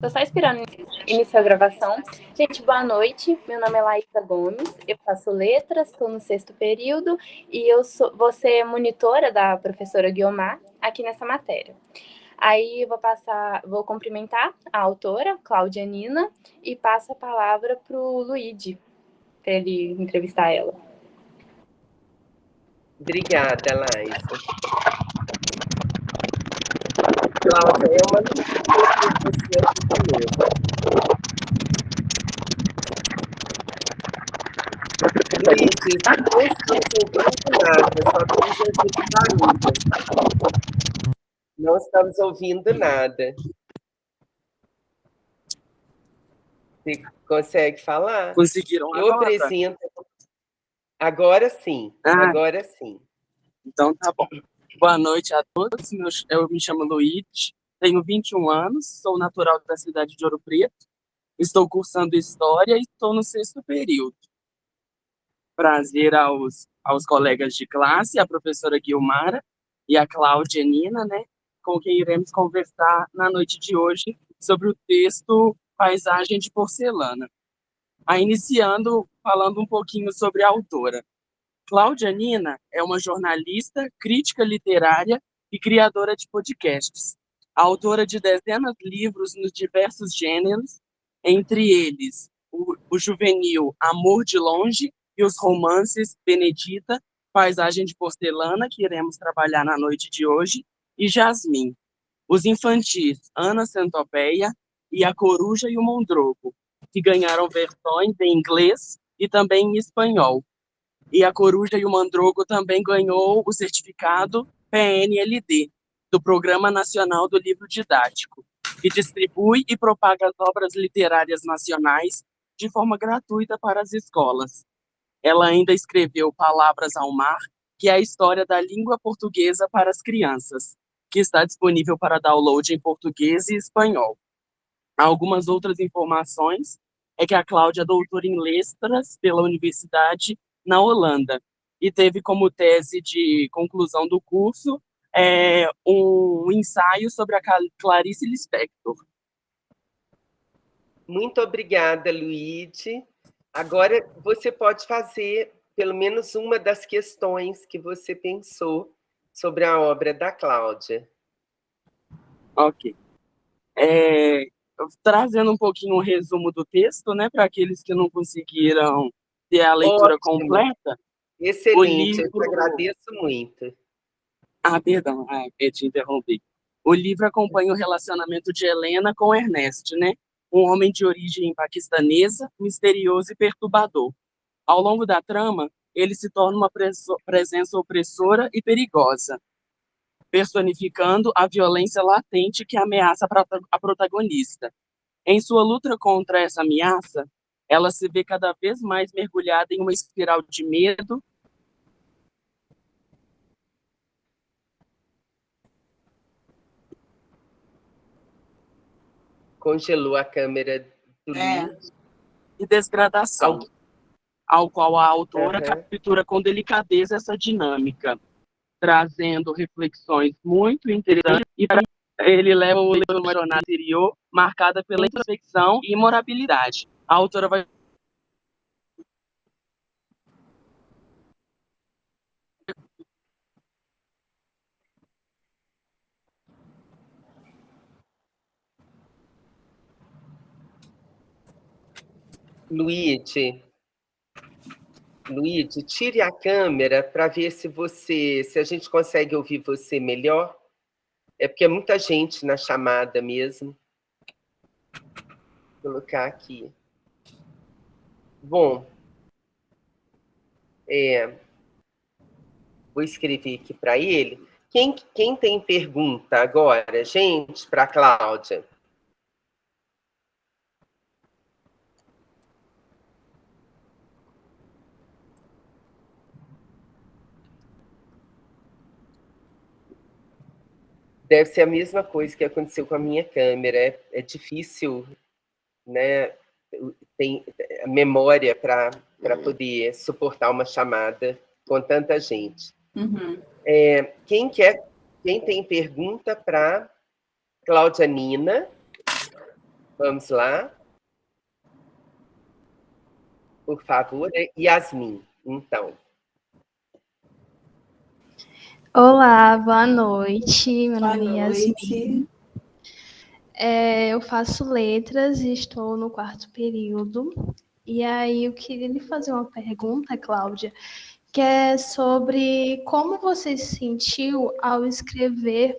Tô só esperando iniciar a gravação. Gente, boa noite. Meu nome é Laísa Gomes, eu faço letras, estou no 6º período e vou ser monitora da professora Guiomar aqui nessa matéria. Aí eu vou cumprimentar a autora, Cláudia Nina, e passo a palavra para o Luigi, para ele entrevistar ela. Obrigada, Laísa. Cláudia, é uma alegria ter você aqui comigo. Luigi, não estamos ouvindo nada, só estamos ouvindo barulho. Não estamos ouvindo nada. Você consegue falar? Conseguiram Eu agora? apresento. Agora sim, agora sim. Então tá bom. Boa noite a todos. Eu me chamo Luigi, tenho 21 anos, sou natural da cidade de Ouro Preto, estou cursando História e estou no 6º período. Prazer aos colegas de classe, a professora Guilmara e a Cláudia Nina, né, com quem iremos conversar na noite de hoje sobre o texto Paisagem de Porcelana. Iniciando, falando um pouquinho sobre a autora. Cláudia Nina é uma jornalista, crítica literária e criadora de podcasts. Autora de dezenas de livros nos diversos gêneros, entre eles o juvenil Amor de Longe e os romances Benedita, Paisagem de Porcelana, que iremos trabalhar na noite de hoje, e Jasmim. Os infantis Ana Centopeia e A Coruja e o Mondrogo, que ganharam versões em inglês e também em espanhol. E A Coruja e o Mandrogo também ganhou o certificado PNLD, do Programa Nacional do Livro Didático, que distribui e propaga as obras literárias nacionais de forma gratuita para as escolas. Ela ainda escreveu Palavras ao Mar, que é a história da língua portuguesa para as crianças, que está disponível para download em português e espanhol. Algumas outras informações é que a Cláudia é doutora em letras pela Universidade na Holanda e teve como tese de conclusão do curso um ensaio sobre a Clarice Lispector. Muito obrigada, Luigi. Agora você pode fazer pelo menos uma das questões que você pensou sobre a obra da Cláudia. Ok. Trazendo um pouquinho um resumo do texto, né, para aqueles que não conseguiram ter a leitura completa. Excelente, eu te agradeço muito. Perdão, eu te interrompi. O livro acompanha o relacionamento de Helena com Ernest, né? Um homem de origem paquistanesa, misterioso e perturbador. Ao longo da trama, ele se torna uma presença opressora e perigosa, personificando a violência latente que ameaça a protagonista. Em sua luta contra essa ameaça, ela se vê cada vez mais mergulhada em uma espiral de medo. Congelou a câmera do Luigi. E desgradação, ao qual a autora captura com delicadeza essa dinâmica, trazendo reflexões muito interessantes e ele leva o leitor numa jornada interior marcada pela introspecção e imorabilidade. A autora vai Luigi, tire a câmera para ver se a gente consegue ouvir você melhor. É porque é muita gente na chamada mesmo. Vou colocar aqui. Bom, vou escrever aqui para ele. Quem tem pergunta agora, gente, para a Cláudia? Deve ser a mesma coisa que aconteceu com a minha câmera. É difícil, né? Tem a memória para poder suportar uma chamada com tanta gente. Uhum. Quem tem pergunta para Cláudia Nina? Vamos lá. Por favor, Yasmin, então. Olá, boa noite. Meu Boa nome é noite. Yasmin. Eu faço letras e estou no 4º período. E aí eu queria lhe fazer uma pergunta, Cláudia, que é sobre como você se sentiu ao escrever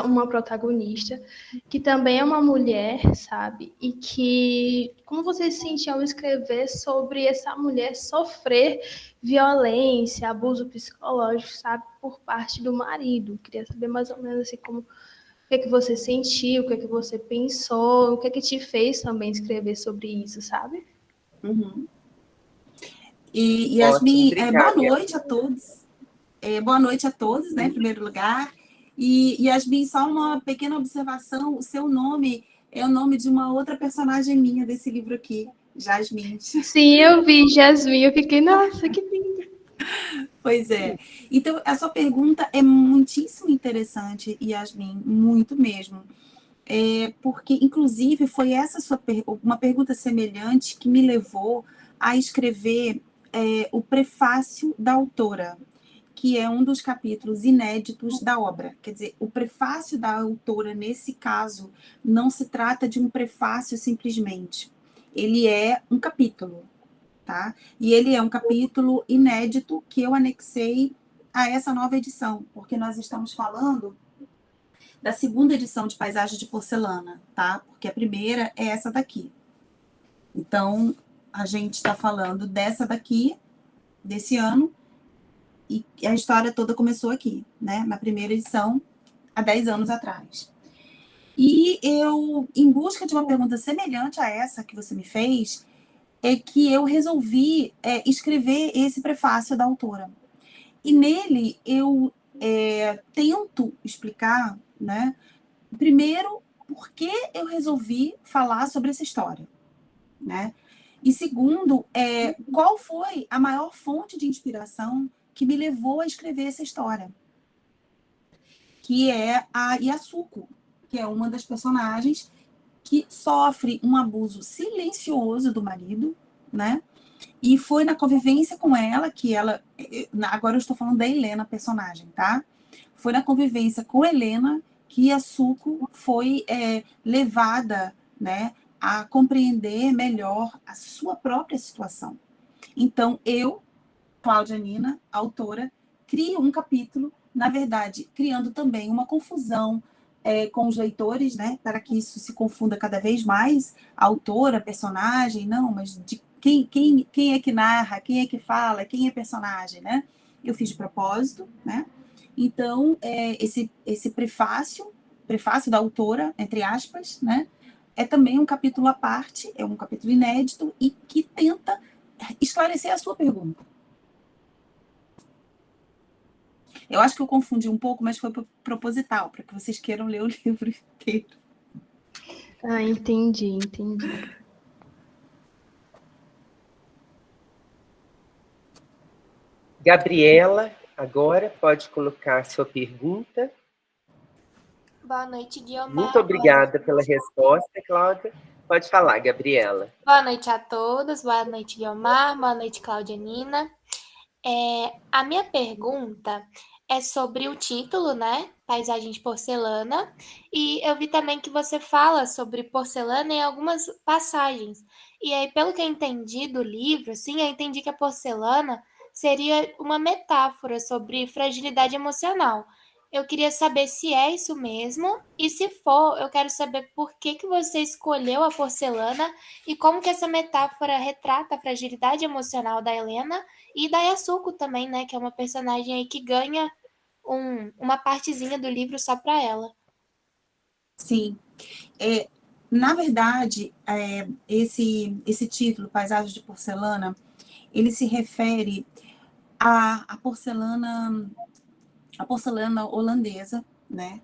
uma protagonista, que também é uma mulher, sabe? E que como você se sentiu ao escrever sobre essa mulher sofrer violência, abuso psicológico, sabe, por parte do marido. Queria saber mais ou menos assim como o que é que você sentiu, o que é que você pensou, o que é que te fez também escrever sobre isso, sabe? Uhum. E Ótimo, Yasmin, boa obrigada. noite a todos. Boa noite a todos, né, em primeiro lugar. E Yasmin, só uma pequena observação: o seu nome é o nome de uma outra personagem minha desse livro aqui, Jasmine. Sim, eu vi Jasmine, eu fiquei, nossa, que lindo. Pois é. Então, a sua pergunta é muitíssimo interessante, Yasmin, muito mesmo. Porque, inclusive, foi essa uma pergunta semelhante que me levou a escrever o prefácio da autora, que é um dos capítulos inéditos da obra. Quer dizer, o prefácio da autora, nesse caso, não se trata de um prefácio simplesmente. Ele é um capítulo, tá? E ele é um capítulo inédito que eu anexei a essa nova edição, porque nós estamos falando da 2ª edição de Paisagem de Porcelana, tá? Porque a primeira é essa daqui. Então, a gente está falando dessa daqui, desse ano, e a história toda começou aqui, né? Na primeira edição, há 10 anos atrás. E eu, em busca de uma pergunta semelhante a essa que você me fez, é que eu resolvi escrever esse prefácio da autora. E nele eu tento explicar, né? Primeiro, por que eu resolvi falar sobre essa história, né? E segundo, qual foi a maior fonte de inspiração que me levou a escrever essa história, que é a Yasuko, que é uma das personagens que sofre um abuso silencioso do marido, né? E foi na convivência com ela que ela... Agora eu estou falando da Helena, personagem, tá? Foi na convivência com Helena que Yasuko foi levada, né, a compreender melhor a sua própria situação. Então, eu, Cláudia Nina, autora, crio um capítulo, na verdade, criando também uma confusão com os leitores, né, para que isso se confunda cada vez mais, a autora, personagem, não, mas de quem é que narra, quem é que fala, quem é personagem, né? Eu fiz de propósito, né? Então, esse prefácio da autora, entre aspas, né? É também um capítulo à parte, é um capítulo inédito e que tenta esclarecer a sua pergunta. Eu acho que eu confundi um pouco, mas foi proposital, para que vocês queiram ler o livro inteiro. Ah, entendi. Gabriela, agora pode colocar sua pergunta. Boa noite, Guiomar. Muito obrigada pela resposta, Cláudia. Pode falar, Gabriela. Boa noite a todos. Boa noite, Guiomar. Boa noite, Cláudia Nina. A minha pergunta é sobre o título, né? Paisagem de Porcelana. E eu vi também que você fala sobre porcelana em algumas passagens. E aí, pelo que eu entendi do livro, assim, eu entendi que a porcelana seria uma metáfora sobre fragilidade emocional. Eu queria saber se é isso mesmo, e se for, eu quero saber por que você escolheu a porcelana e como que essa metáfora retrata a fragilidade emocional da Helena e da Yasuko também, né, que é uma personagem aí que ganha uma partezinha do livro só para ela. Sim. Na verdade, esse título, Paisagem de Porcelana, ele se refere à porcelana holandesa, né?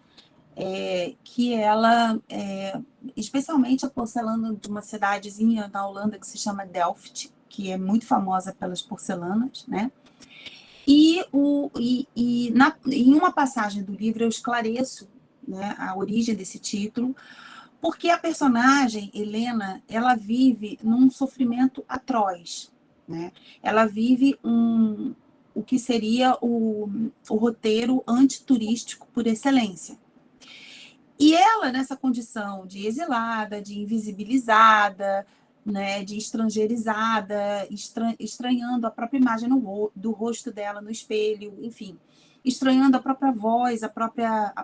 Que ela, especialmente a porcelana de uma cidadezinha na Holanda que se chama Delft, que é muito famosa pelas porcelanas, né? E em uma passagem do livro eu esclareço, né, a origem desse título, Porque a personagem, Helena, ela vive num sofrimento atroz, né? Ela vive o que seria o roteiro antiturístico por excelência. E ela, nessa condição de exilada, de invisibilizada, né, de estrangeirizada, estranhando a própria imagem do rosto dela no espelho, enfim, estranhando a própria voz, a própria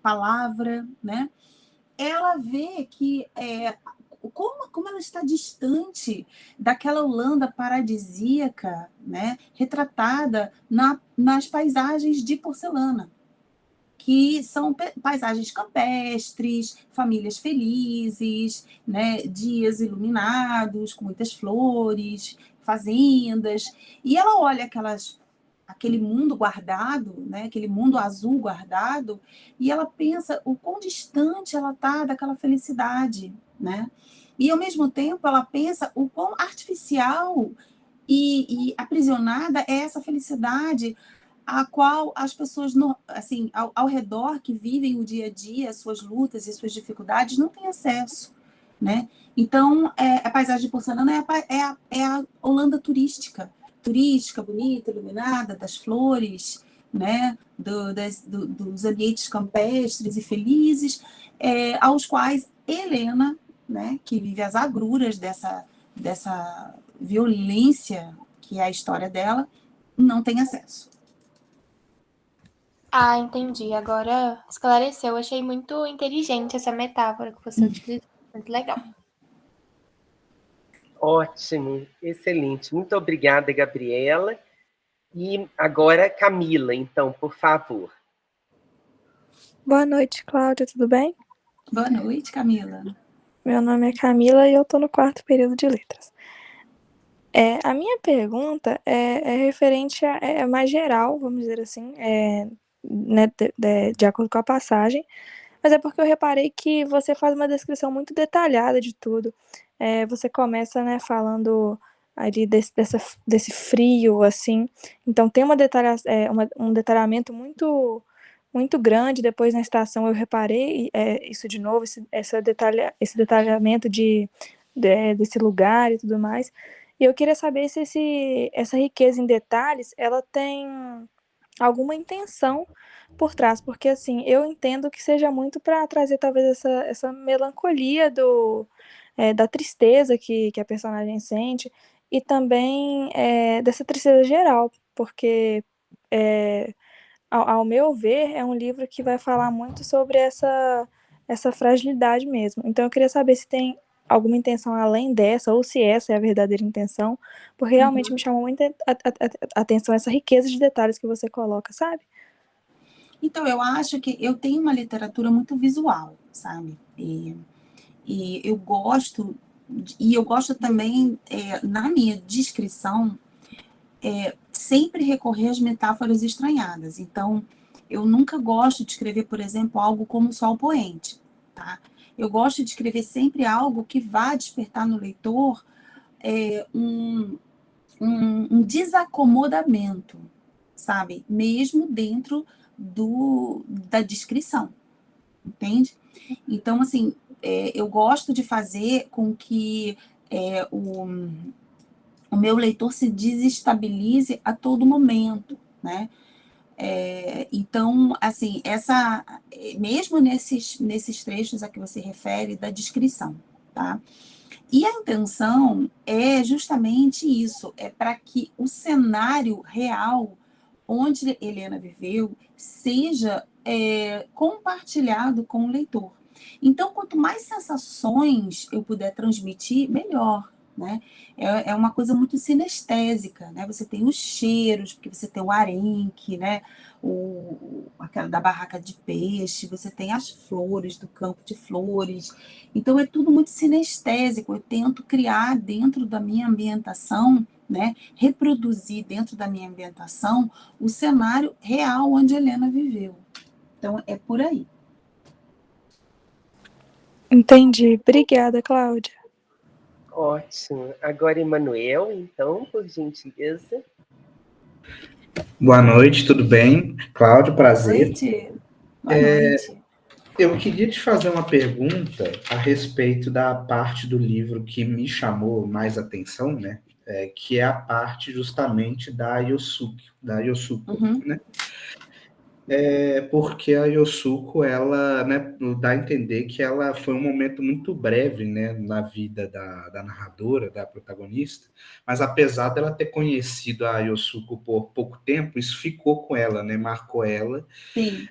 palavra, né? Ela vê que como ela está distante daquela Holanda paradisíaca, né, retratada nas paisagens de porcelana, que são paisagens campestres, famílias felizes, né, dias iluminados, com muitas flores, fazendas. E ela olha aquele mundo guardado, né, aquele mundo azul guardado, e ela pensa o quão distante ela está daquela felicidade, né? E, ao mesmo tempo, ela pensa o quão artificial e aprisionada é essa felicidade a qual as pessoas, assim, ao redor, que vivem o dia a dia, suas lutas e suas dificuldades, não têm acesso, né? Então, a paisagem de porcelana é a Holanda turística, bonita, iluminada, das flores, né? Dos ambientes campestres e felizes, aos quais Helena, né, que vive as agruras dessa violência que é a história dela, não tem acesso. Ah, entendi. Agora esclareceu. Achei muito inteligente essa metáfora que você utilizou. Muito legal. Ótimo, excelente. Muito obrigada, Gabriela. E agora, Camila, então, por favor. Boa noite, Cláudia, tudo bem? Boa noite, Camila. Meu nome é Camila e eu estou no 4º período de letras. A minha pergunta é referente a mais geral, vamos dizer assim, né, de acordo com a passagem, mas é porque eu reparei que você faz uma descrição muito detalhada de tudo. Você começa, né, falando ali desse frio, assim, então tem um detalhamento muito grande. Depois, na estação, eu reparei isso de novo, esse detalhamento desse lugar e tudo mais. E eu queria saber se essa riqueza em detalhes, ela tem alguma intenção por trás, porque, assim, eu entendo que seja muito para trazer, talvez, essa melancolia da tristeza que a personagem sente, e também dessa tristeza geral, porque, ao meu ver, é um livro que vai falar muito sobre essa fragilidade mesmo. Então, eu queria saber se tem alguma intenção além dessa, ou se essa é a verdadeira intenção, porque realmente me chamou muito a atenção essa riqueza de detalhes que você coloca, sabe? Então, eu acho que eu tenho uma literatura muito visual, sabe? E eu gosto, também, na minha descrição, sempre recorrer às metáforas estranhadas. Então, eu nunca gosto de escrever, por exemplo, algo como o sol poente, tá? Eu gosto de escrever sempre algo que vá despertar no leitor um desacomodamento, sabe? Mesmo dentro da descrição, entende? Então, assim, eu gosto de fazer com que o meu leitor se desestabilize a todo momento, né? Então, assim, mesmo nesses trechos a que você refere da descrição, tá? E a intenção é justamente isso, é para que o cenário real onde Helena viveu seja compartilhado com o leitor. Então, quanto mais sensações eu puder transmitir, melhor, né? É uma coisa muito sinestésica, né? Você tem os cheiros, porque você tem o arenque, né? Aquela da barraca de peixe, você tem as flores do campo de flores. Então, é tudo muito sinestésico. Eu tento criar dentro da minha ambientação, né? Reproduzir dentro da minha ambientação o cenário real onde Helena viveu. Então, é por aí. Entendi. Obrigada, Cláudia. Ótimo. Agora, Emanuel, então, por gentileza. Boa noite, tudo bem? Cláudio, prazer. Boa noite. Eu queria te fazer uma pergunta a respeito da parte do livro que me chamou mais atenção, né? Que é a parte justamente da Yosuko, né? Porque a Yosuko, ela, né, dá a entender que ela foi um momento muito breve, né, na vida da narradora, da protagonista, mas apesar dela ter conhecido a Yosuko por pouco tempo, isso ficou com ela, né, marcou ela. Sim.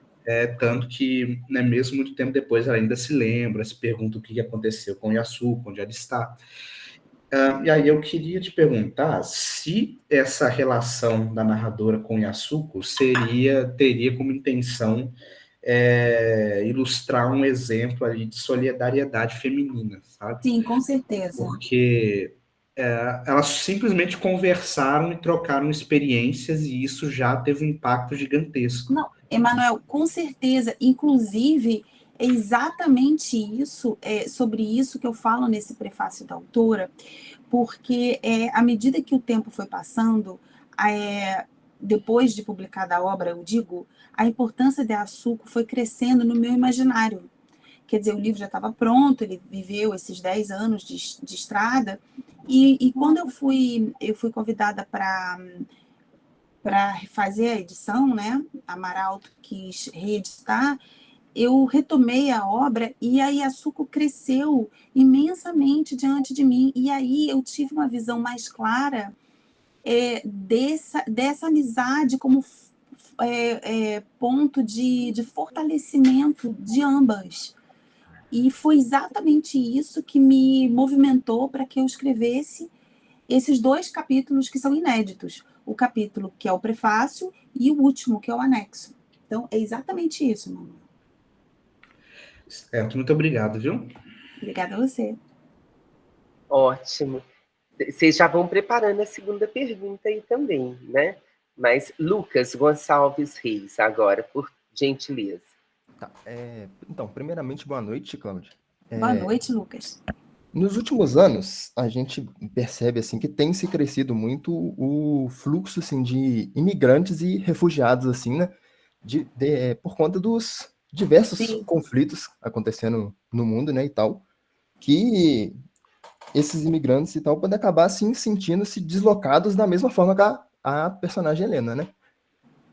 Tanto que, né, mesmo muito tempo depois, ela ainda se lembra, se pergunta o que aconteceu com Yasuko, onde ela está. E aí eu queria te perguntar se essa relação da narradora com Yasuko teria como intenção ilustrar um exemplo ali de solidariedade feminina, sabe? Sim, com certeza. Porque elas simplesmente conversaram e trocaram experiências e isso já teve um impacto gigantesco. Não, Emanuel, com certeza. Inclusive, é exatamente isso, sobre isso que eu falo nesse prefácio da autora, porque à medida que o tempo foi passando, depois de publicada a obra, eu digo, a importância de Yasuko foi crescendo no meu imaginário. Quer dizer, o livro já estava pronto, ele viveu esses 10 anos de estrada, e quando eu fui convidada para fazer a edição, né? A Maralto quis reeditar, eu retomei a obra e a Yasuko cresceu imensamente diante de mim. E aí eu tive uma visão mais clara dessa amizade como ponto de fortalecimento de ambas. E foi exatamente isso que me movimentou para que eu escrevesse esses 2 capítulos que são inéditos. O capítulo que é o prefácio e o último, que é o anexo. Então, é exatamente isso, Manuel. Certo, muito obrigado, viu? Obrigada a você. Ótimo. Vocês já vão preparando a segunda pergunta aí também, né? Mas Lucas Gonçalves Reis, agora, por gentileza. Tá, então, primeiramente, boa noite, Cláudia. Boa noite, Lucas. Nos últimos anos, a gente percebe assim que tem se crescido muito o fluxo assim, de imigrantes e refugiados, assim, né? Por conta dos diversos conflitos acontecendo no mundo, né, e tal, que esses imigrantes e tal podem acabar assim sentindo-se deslocados da mesma forma que a personagem Helena, né?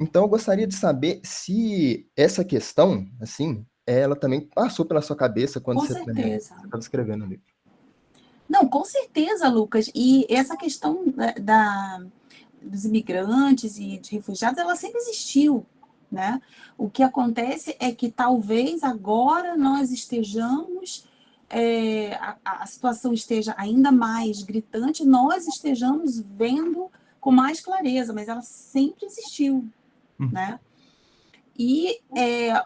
Então, eu gostaria de saber se essa questão, assim, ela também passou pela sua cabeça quando você estava escrevendo o livro. Não, com certeza, Lucas. E essa questão dos imigrantes e de refugiados, ela sempre existiu, né? O que acontece é que talvez agora nós estejamos, a situação esteja ainda mais gritante, nós estejamos vendo com mais clareza, mas ela sempre existiu, né? E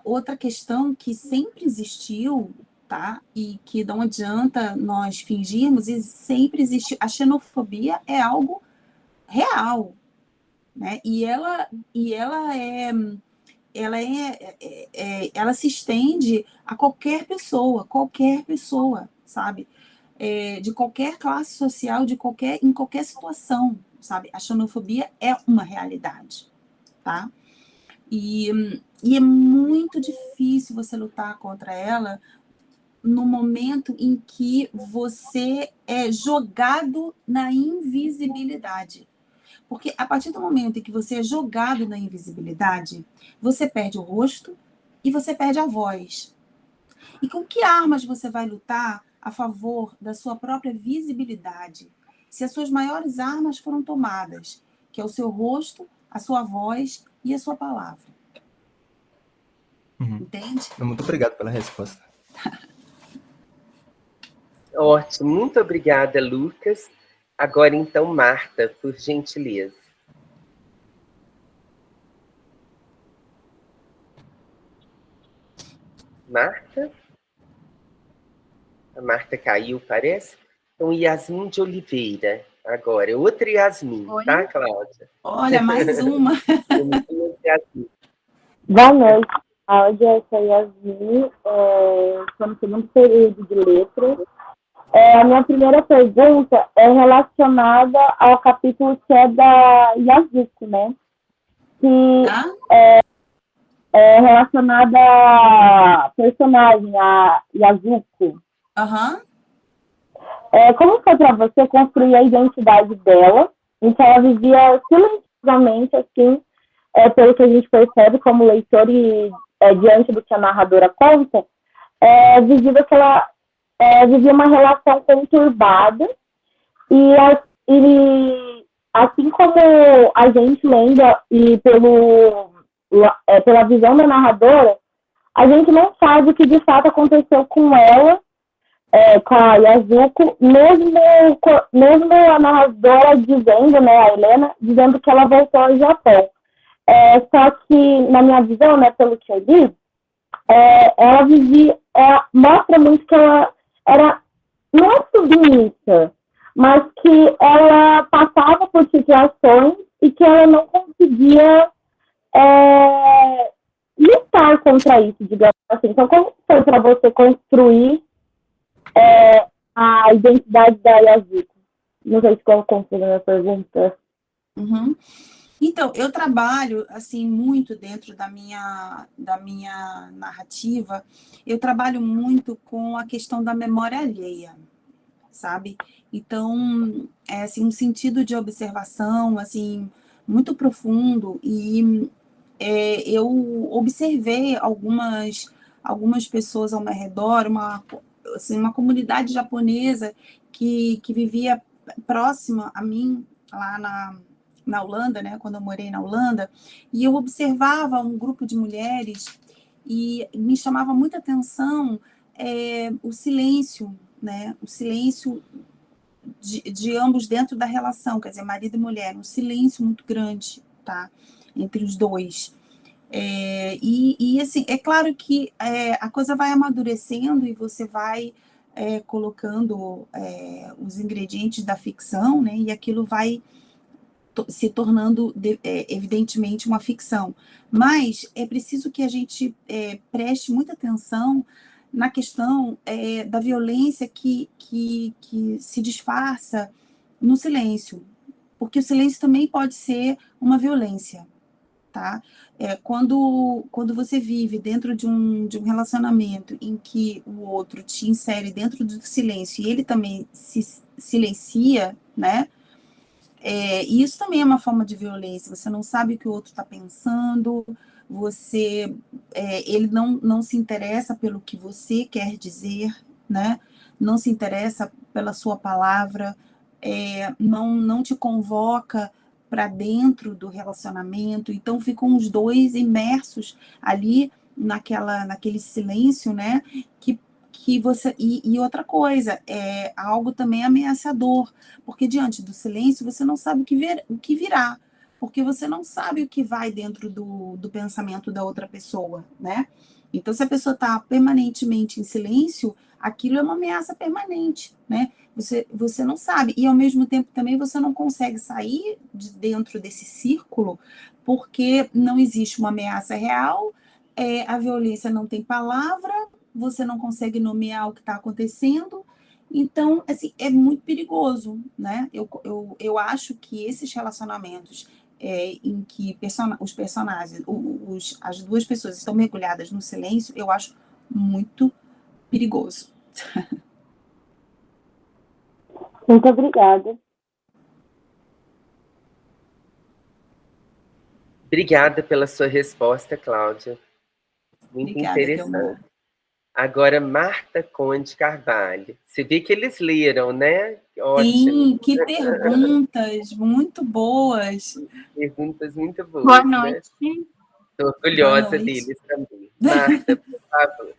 outra questão que sempre existiu, tá? E que não adianta nós fingirmos, e sempre existe, a xenofobia é algo real, né? E ela se estende a qualquer pessoa, sabe? De qualquer classe social, em qualquer situação, sabe? A xenofobia é uma realidade, tá? E é muito difícil você lutar contra ela no momento em que você é jogado na invisibilidade. Porque a partir do momento em que você é jogado na invisibilidade, você perde o rosto e você perde a voz. E com que armas você vai lutar a favor da sua própria visibilidade, se as suas maiores armas foram tomadas, que é o seu rosto, a sua voz e a sua palavra? Entende? Muito obrigado pela resposta. Ótimo, muito obrigada, Lucas. Agora, então, Marta, por gentileza. Marta? A Marta caiu, parece. Então, Yasmin de Oliveira, agora. Outra Yasmin, tá, Cláudia? Olha, mais uma. Boa noite, Cláudia. Essa é Yasmin. Estou no segundo período de letras. A minha primeira pergunta é relacionada ao capítulo que é da Yasuko, né? Que relacionada à personagem, a Yazuko. Aham. Como foi para você construir a identidade dela, em que ela vivia silenciosamente, assim, pelo que a gente percebe como leitor e diante do que a narradora conta, vivia uma relação conturbada e assim como a gente lembra e pela visão da narradora, a gente não sabe o que de fato aconteceu com ela, com a Yazuko, mesmo a narradora dizendo, né, a Helena, dizendo que ela voltou ao Japão. Só que, na minha visão, né, pelo que eu li, ela mostra muito que ela era, não é submissa, mas que ela passava por situações e que ela não conseguia lutar contra isso, digamos assim. Então, como foi para você construir a identidade da Yazuko? Não sei se ficou confusa a minha pergunta. Uhum. Então, eu trabalho, assim, muito dentro da minha narrativa, eu trabalho muito com a questão da memória alheia, sabe? Então, assim, um sentido de observação, assim, muito profundo, e eu observei algumas pessoas ao meu redor, uma comunidade japonesa que vivia próxima a mim, lá na Holanda, né, quando eu morei na Holanda, e eu observava um grupo de mulheres e me chamava muita atenção o silêncio, né, o silêncio de ambos dentro da relação, quer dizer, marido e mulher, um silêncio muito grande, tá, entre os dois. E assim, é claro que a coisa vai amadurecendo e você vai colocando os ingredientes da ficção, né, e aquilo vai se tornando, evidentemente, uma ficção. Mas é preciso que a gente preste muita atenção na questão da violência que se disfarça no silêncio, porque o silêncio também pode ser uma violência, tá? Quando você vive dentro de um relacionamento em que o outro te insere dentro do silêncio e ele também se silencia, né? Isso também é uma forma de violência. Você não sabe o que o outro está pensando, ele não se interessa pelo que você quer dizer, né? Não se interessa pela sua palavra, não te convoca para dentro do relacionamento. Então ficam os dois imersos ali naquele silêncio, né? Que você e outra coisa, algo também ameaçador, porque diante do silêncio você não sabe o que virá, porque você não sabe o que vai dentro do pensamento da outra pessoa, né? Então, se a pessoa está permanentemente em silêncio, aquilo é uma ameaça permanente, né? Você não sabe, e ao mesmo tempo também você não consegue sair de dentro desse círculo, porque não existe uma ameaça real, a violência não tem palavra, você não consegue nomear o que está acontecendo, então, assim, é muito perigoso, né? Eu acho que esses relacionamentos em que os personagens, as duas pessoas estão mergulhadas no silêncio, eu acho muito perigoso. Muito obrigada. Obrigada pela sua resposta, Cláudia. Muito Obrigada, interessante. Guiomar. Agora, Marta Conde Carvalho. Você vê que eles leram, né? Ótimo. Sim, que perguntas muito boas. Perguntas muito boas. Boa noite. Né? Estou orgulhosa Boa noite. deles também. Marta, por favor.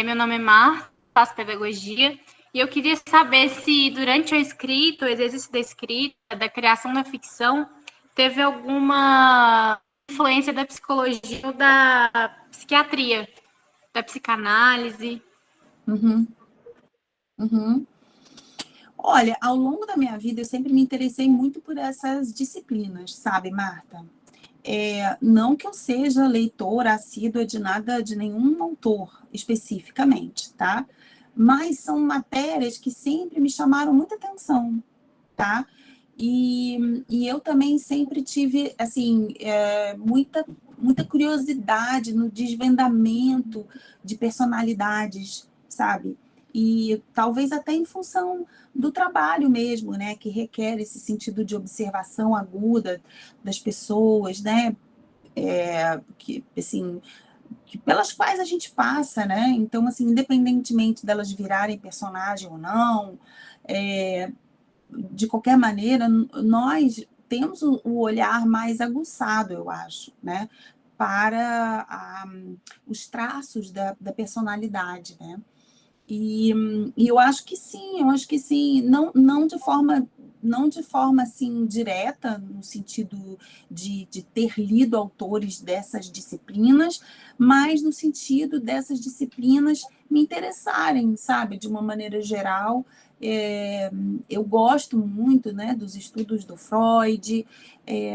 Meu nome é Marta, faço pedagogia, e eu queria saber se durante a escrita, o exercício da escrita, da criação da ficção, teve alguma influência da psicologia ou da psiquiatria, da psicanálise. Uhum. Uhum. Olha, ao longo da minha vida, eu sempre me interessei muito por essas disciplinas, sabe, Marta? Não que eu seja leitora assídua de nada, de nenhum autor especificamente, tá? Mas são matérias que sempre me chamaram muita atenção, tá? E eu também sempre tive, assim, muita curiosidade no desvendamento de personalidades, sabe? E talvez até em função do trabalho mesmo, né? Que requer esse sentido de observação aguda das pessoas, né? Que, assim, pelas quais a gente passa, né? Então, assim, independentemente delas virarem personagem ou não, de qualquer maneira, nós temos o olhar mais aguçado, eu acho, né? Para os traços da personalidade, né? E eu acho que sim, não de forma assim direta, no sentido de ter lido autores dessas disciplinas, mas no sentido dessas disciplinas me interessarem, sabe, de uma maneira geral. Eu gosto muito, né, dos estudos do Freud,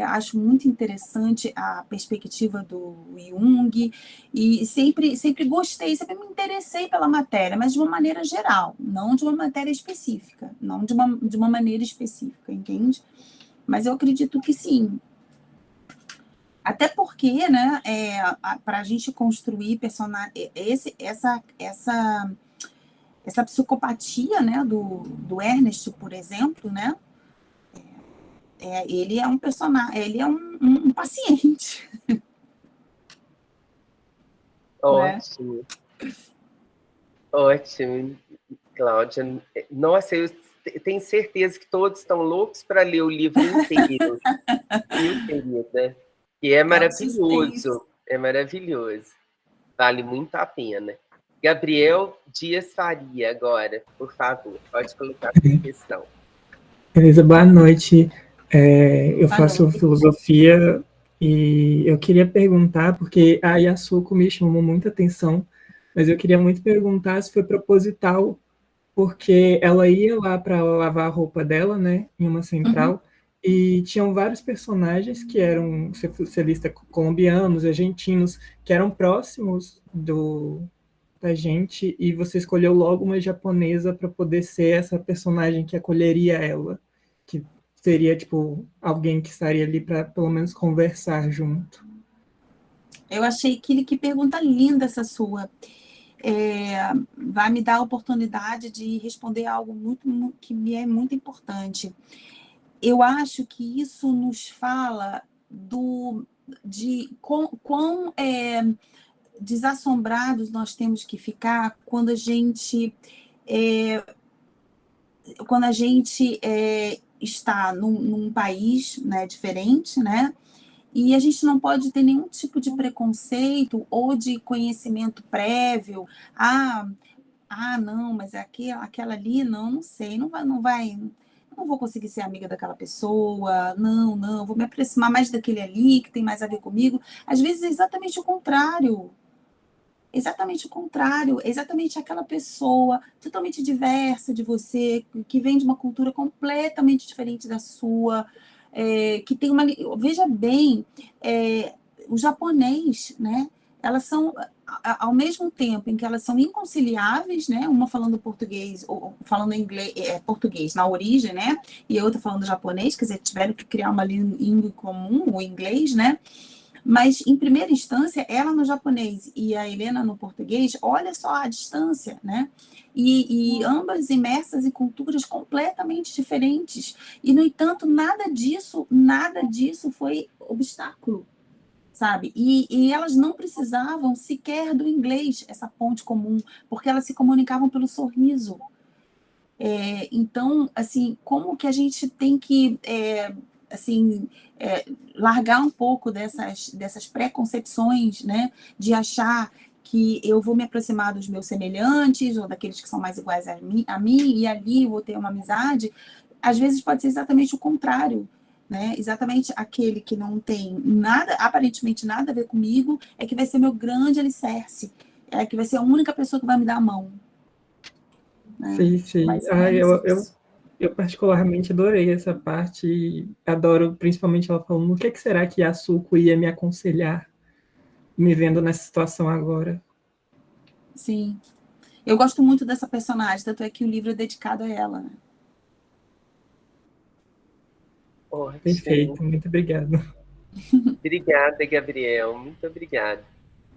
acho muito interessante a perspectiva do Jung, e sempre gostei, sempre me interessei pela matéria, mas de uma maneira geral, não de uma matéria específica, não de uma maneira específica, entende? Mas eu acredito que sim. Até porque, né, para a gente construir essa psicopatia, né, do Ernest, por exemplo, né, ele é um personagem, ele é um paciente. Ótimo, ótimo, Cláudia. Nossa, eu tenho certeza que todos estão loucos para ler o livro inteiro, viu, querida? E é maravilhoso, é maravilhoso. Vale muito a pena. Gabriel Dias Faria, agora, por favor, pode colocar a sua questão. Beleza, boa noite. Eu faço filosofia e eu queria perguntar, porque a Yasuko me chamou muita atenção, mas eu queria muito perguntar se foi proposital, porque ela ia lá para lavar a roupa dela, né, em uma central, e tinham vários personagens que eram socialistas colombianos, argentinos, que eram próximos da gente, e você escolheu logo uma japonesa para poder ser essa personagem que acolheria ela, que seria, tipo, alguém que estaria ali para, pelo menos, conversar junto. Eu achei que pergunta linda essa sua. Vai me dar a oportunidade de responder algo que me é muito importante. Eu acho que isso nos fala de quão desassombrados nós temos que ficar quando a gente está num país, né, diferente, né? E a gente não pode ter nenhum tipo de preconceito ou de conhecimento prévio. Não, mas aquela ali, não sei, não vou conseguir ser amiga daquela pessoa, não, vou me aproximar mais daquele ali, que tem mais a ver comigo. Às vezes é exatamente o contrário. Exatamente aquela pessoa totalmente diversa de você, que vem de uma cultura completamente diferente da sua, que tem uma... Veja bem, o japonês, né? Elas são, ao mesmo tempo em que elas são inconciliáveis, né? Uma falando português, ou falando inglês, português na origem, né? E a outra falando japonês, quer dizer, tiveram que criar uma língua comum, o inglês, né? Mas, em primeira instância, ela no japonês e a Helena no português, olha só a distância, né? E ambas imersas em culturas completamente diferentes. E, no entanto, nada disso foi obstáculo, sabe? E elas não precisavam sequer do inglês, essa ponte comum, porque elas se comunicavam pelo sorriso. Então, assim, como que a gente tem que... largar um pouco dessas preconcepções, né, de achar que eu vou me aproximar dos meus semelhantes ou daqueles que são mais iguais a mim e ali eu vou ter uma amizade. Às vezes pode ser exatamente o contrário, né? Exatamente aquele que não tem nada, aparentemente nada a ver comigo, é que vai ser meu grande alicerce, é que vai ser a única pessoa que vai me dar a mão. Né? Sim. Eu particularmente adorei essa parte e adoro principalmente ela falando o que será que a Yasuko ia me aconselhar, me vendo nessa situação agora. Sim. Eu gosto muito dessa personagem, tanto é que o livro é dedicado a ela. Né? Perfeito, muito obrigado. Obrigada, Gabriel, muito obrigada.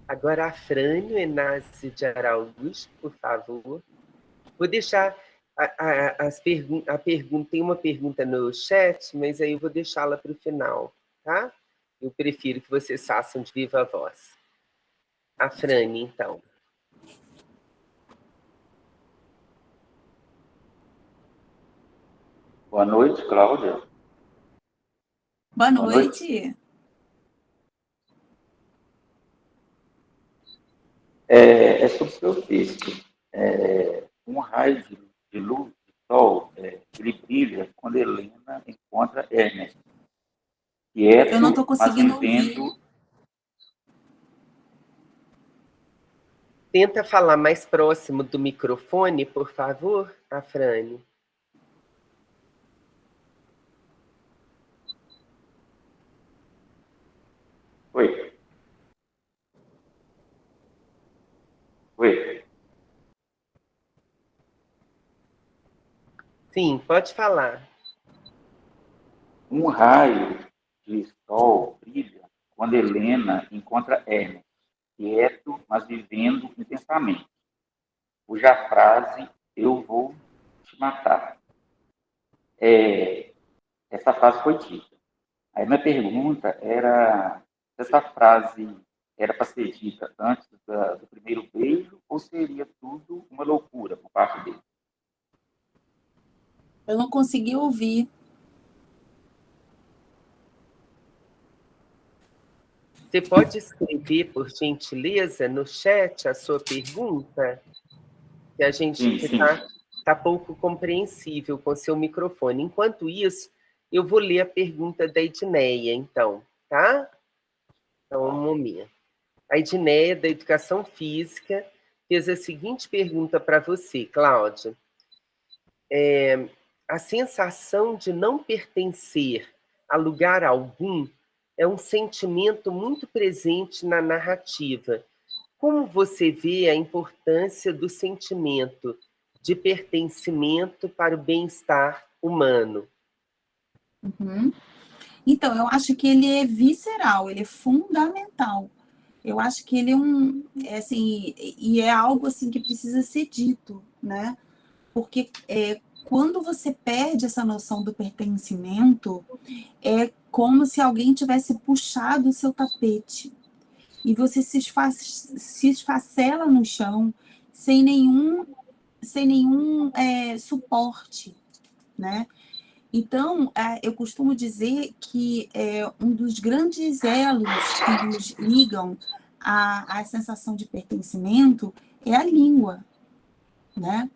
Agora a Frânio Enácio de Araújo, por favor. Vou deixar a pergunta, tem uma pergunta no chat, mas aí eu vou deixá-la para o final, tá? Eu prefiro que vocês façam de viva voz. A Frane, então. Boa noite, Cláudia. Boa noite. É sobre o seu texto. Um raio de luz, de sol, ele brilha quando Helena encontra Ernest. Eu não estou conseguindo ouvir. Tenta falar mais próximo do microfone, por favor, Afrane. Oi. Oi. Sim, pode falar. Um raio de sol brilha quando Helena encontra Ernest, quieto, mas vivendo intensamente, cuja frase "eu vou te matar". Essa frase foi dita. Aí minha pergunta era se essa frase era para ser dita antes do primeiro beijo ou seria tudo uma loucura por parte dele? Eu não consegui ouvir. Você pode escrever, por gentileza, no chat a sua pergunta? Que a gente está pouco compreensível com seu microfone. Enquanto isso, eu vou ler a pergunta da Edneia, então, tá? Então, um momento. A Edneia, da Educação Física, fez a seguinte pergunta para você, Cláudia. A sensação de não pertencer a lugar algum é um sentimento muito presente na narrativa. Como você vê a importância do sentimento de pertencimento para o bem-estar humano? Então, eu acho que ele é visceral, ele é fundamental. Eu acho que ele é algo assim que precisa ser dito, né? Porque quando você perde essa noção do pertencimento, é como se alguém tivesse puxado o seu tapete e você se esfacela no chão sem nenhum suporte, né? Então, eu costumo dizer que um dos grandes elos que nos ligam à sensação de pertencimento é a língua, né?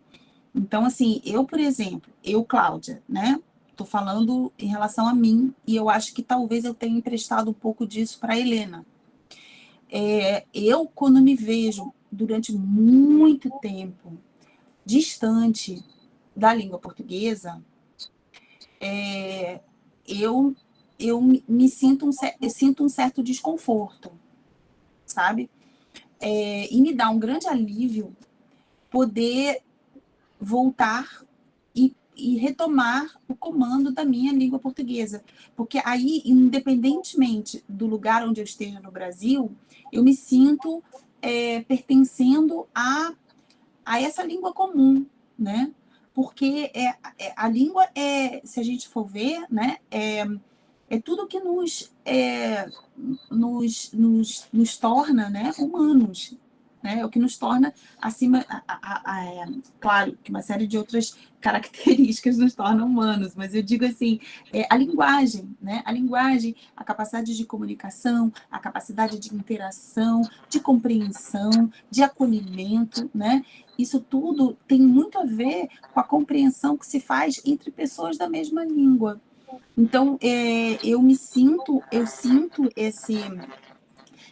Então, assim, por exemplo, Cláudia, né? Estou falando em relação a mim e eu acho que talvez eu tenha emprestado um pouco disso para a Helena. Eu, quando me vejo durante muito tempo distante da língua portuguesa, eu sinto um certo desconforto, sabe? E me dá um grande alívio poder voltar e retomar o comando da minha língua portuguesa. Porque aí, independentemente do lugar onde eu esteja no Brasil, eu me sinto pertencendo a essa língua comum, né? Porque a língua se a gente for ver, né, é tudo que nos torna, né, humanos, né? É o que nos torna acima, claro, que uma série de outras características nos tornam humanos, mas eu digo assim, a linguagem, né? A linguagem, a capacidade de comunicação, a capacidade de interação, de compreensão, de acolhimento, né? Isso tudo tem muito a ver com a compreensão que se faz entre pessoas da mesma língua. Então, eu sinto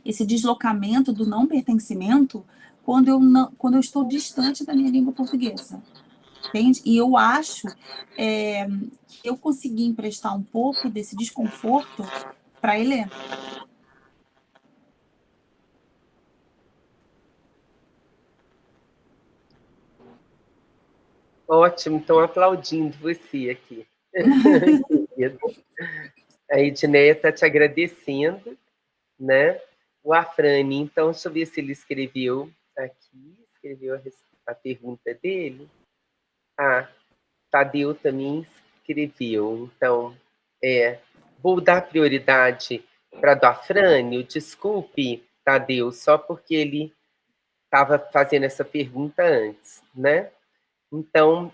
esse deslocamento do não pertencimento quando eu estou distante da minha língua portuguesa. Entende? E eu acho que eu consegui emprestar um pouco desse desconforto para a Helena. Ótimo, estão aplaudindo você aqui. A Edneia está te agradecendo, né? O Afrani, então, deixa eu ver se ele escreveu aqui, escreveu a pergunta dele. Ah, Tadeu também escreveu. Então, vou dar prioridade para do Afrânio, desculpe, Tadeu, só porque ele estava fazendo essa pergunta antes, né? Então,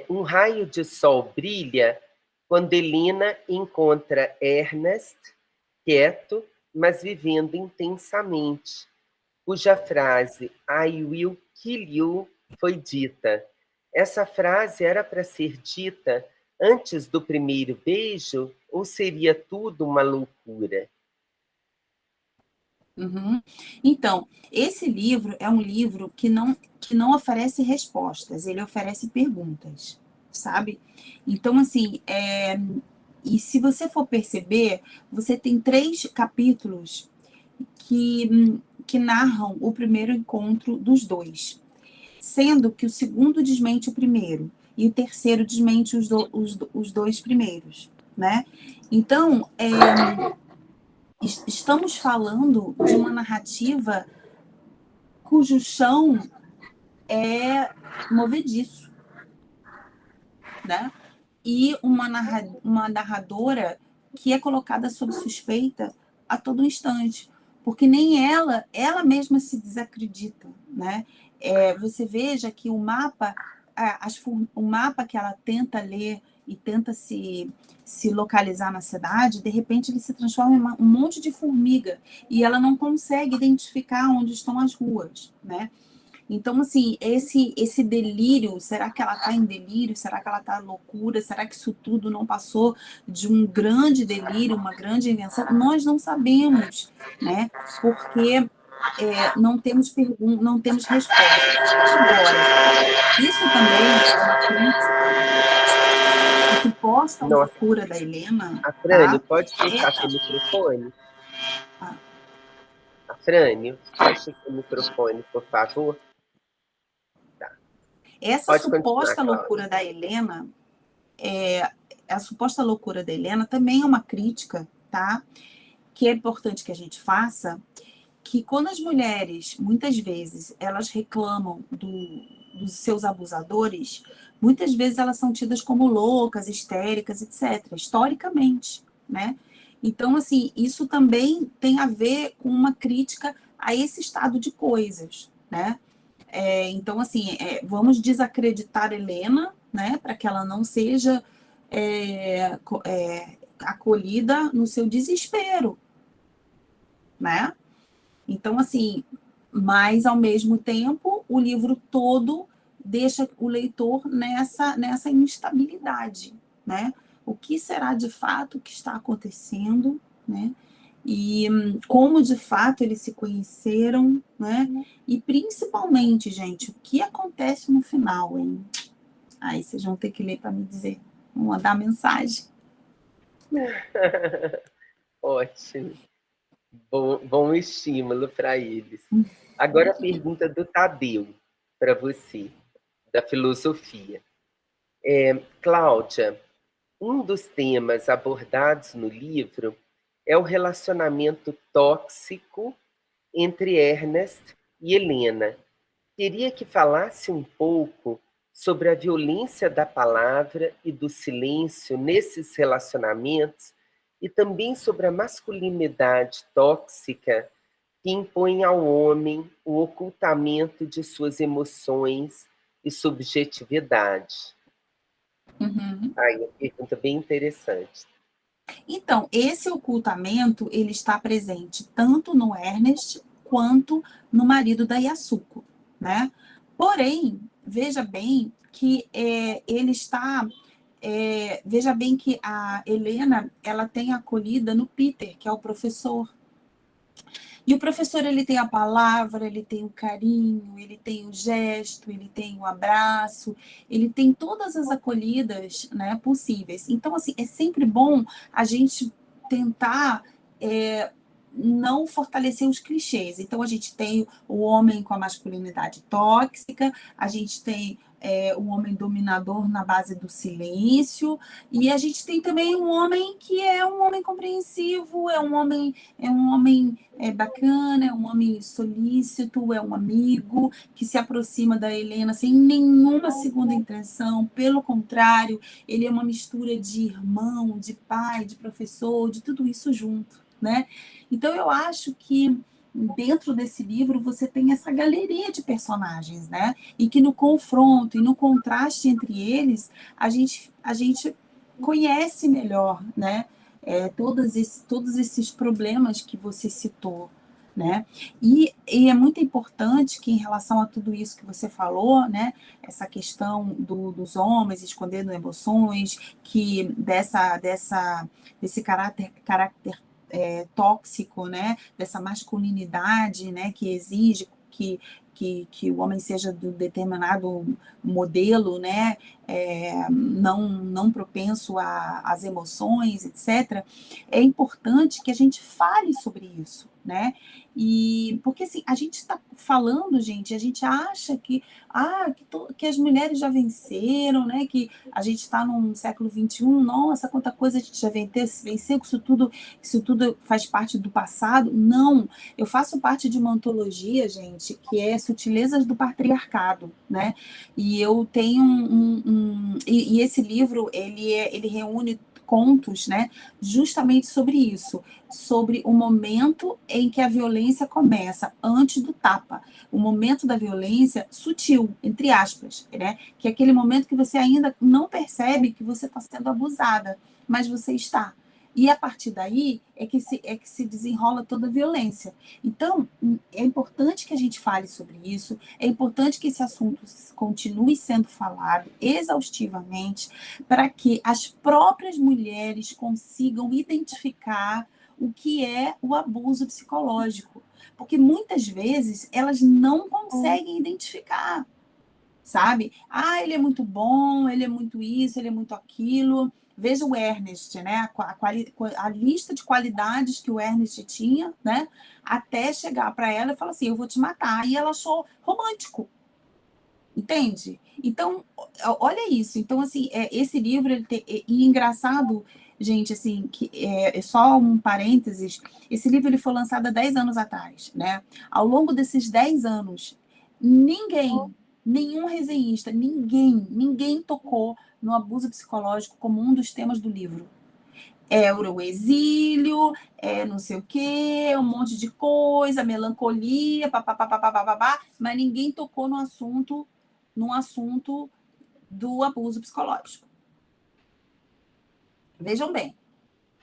um raio de sol brilha quando Helena encontra Ernest quieto, mas vivendo intensamente, cuja frase I will kill you foi dita. Essa frase era para ser dita antes do primeiro beijo ou seria tudo uma loucura? Uhum. Então, esse livro é um livro que não oferece respostas, ele oferece perguntas, sabe? Então, assim, e se você for perceber, você tem 3 capítulos que narram o primeiro encontro dos dois, sendo que o segundo desmente o primeiro e o terceiro desmente os 2 primeiros, né? Então, estamos falando de uma narrativa cujo chão é movediço, né? E uma narradora que é colocada sob suspeita a todo instante, porque nem ela mesma se desacredita, né? Você veja que o mapa que ela tenta ler e tenta se localizar na cidade, de repente ele se transforma em um monte de formiga e ela não consegue identificar onde estão as ruas, né? Então, assim, esse delírio, será que ela está em delírio? Será que ela está loucura? Será que isso tudo não passou de um grande delírio, uma grande invenção? Nós não sabemos, né? Porque não temos perguntas, não temos respostas. Agora, isso também é uma crítica à suposta loucura da Helena. Afrânio, pode fechar seu microfone? Afrânio, fecha seu microfone, por favor. Essa suposta loucura da Helena, a suposta loucura da Helena também é uma crítica, tá? Que é importante que a gente faça, que quando as mulheres, muitas vezes, elas reclamam dos seus abusadores, muitas vezes elas são tidas como loucas, histéricas, etc., historicamente, né? Então, assim, isso também tem a ver com uma crítica a esse estado de coisas, né? Então, assim, vamos desacreditar Helena, né, para que ela não seja acolhida no seu desespero, né? Então, assim, mas ao mesmo tempo, o livro todo deixa o leitor nessa instabilidade, né? O que será de fato que está acontecendo, né? E como de fato eles se conheceram, né? E principalmente, gente, o que acontece no final, hein? Aí vocês vão ter que ler para me dizer, vão mandar mensagem. Ótimo. Bom estímulo para eles. Agora a pergunta do Tadeu para você, da filosofia. Cláudia, um dos temas abordados no livro é o relacionamento tóxico entre Ernest e Helena. Queria que falasse um pouco sobre a violência da palavra e do silêncio nesses relacionamentos e também sobre a masculinidade tóxica que impõe ao homem o ocultamento de suas emoções e subjetividade. Aí, uma pergunta bem interessante. Então, esse ocultamento, ele está presente tanto no Ernest quanto no marido da Yasuko, né? Porém, veja bem que ele está... veja bem que a Helena, ela tem acolhida no Peter, que é o professor. E o professor, ele tem a palavra, ele tem o carinho, ele tem o gesto, ele tem o abraço, ele tem todas as acolhidas, né, possíveis. Então, assim, é sempre bom a gente tentar não fortalecer os clichês. Então, a gente tem o homem com a masculinidade tóxica, a gente tem um homem dominador na base do silêncio, e a gente tem também um homem que é um homem compreensivo, é um homem bacana, é um homem solícito, é um amigo que se aproxima da Helena sem nenhuma segunda intenção, pelo contrário, ele é uma mistura de irmão, de pai, de professor, de tudo isso junto, né? Então eu acho que dentro desse livro você tem essa galeria de personagens, né? E que no confronto e no contraste entre eles, a gente conhece melhor, né? Todos esses problemas que você citou, né? E é muito importante que, em relação a tudo isso que você falou, né? Essa questão dos homens escondendo emoções, que desse caráter tóxico, né? Dessa masculinidade, né? Que exige que o homem seja do determinado modelo, né? Não propenso às emoções, etc. É importante que a gente fale sobre isso, né? E porque assim, a gente está falando, gente, a gente acha que as mulheres já venceram, né? Que a gente está no século XXI, nossa, quanta coisa a gente já venceu, que isso tudo faz parte do passado. Não, eu faço parte de uma antologia, gente, que é Sutilezas do Patriarcado, né? E eu tenho e esse livro, ele reúne contos, né, justamente sobre isso, sobre o momento em que a violência começa, antes do tapa, o momento da violência sutil, entre aspas, né, que é aquele momento que você ainda não percebe que você está sendo abusada, mas você está. E a partir daí é que se desenrola toda a violência. Então, é importante que a gente fale sobre isso, é importante que esse assunto continue sendo falado exaustivamente, para que as próprias mulheres consigam identificar o que é o abuso psicológico. Porque muitas vezes elas não conseguem identificar, sabe? Ele é muito bom, ele é muito isso, ele é muito aquilo. Veja o Ernest, né? A lista de qualidades que o Ernest tinha, né? Até chegar para ela e falar assim, eu vou te matar. E ela achou romântico. Entende? Então, olha isso. Então, assim, esse livro, e engraçado, gente, assim, que é só um parênteses, esse livro ele foi lançado há 10 anos atrás, né? Ao longo desses 10 anos, nenhum resenhista, ninguém tocou no abuso psicológico como um dos temas do livro. O exílio, não sei o quê, um monte de coisa, melancolia, papapá, mas ninguém tocou no assunto do abuso psicológico. Vejam bem,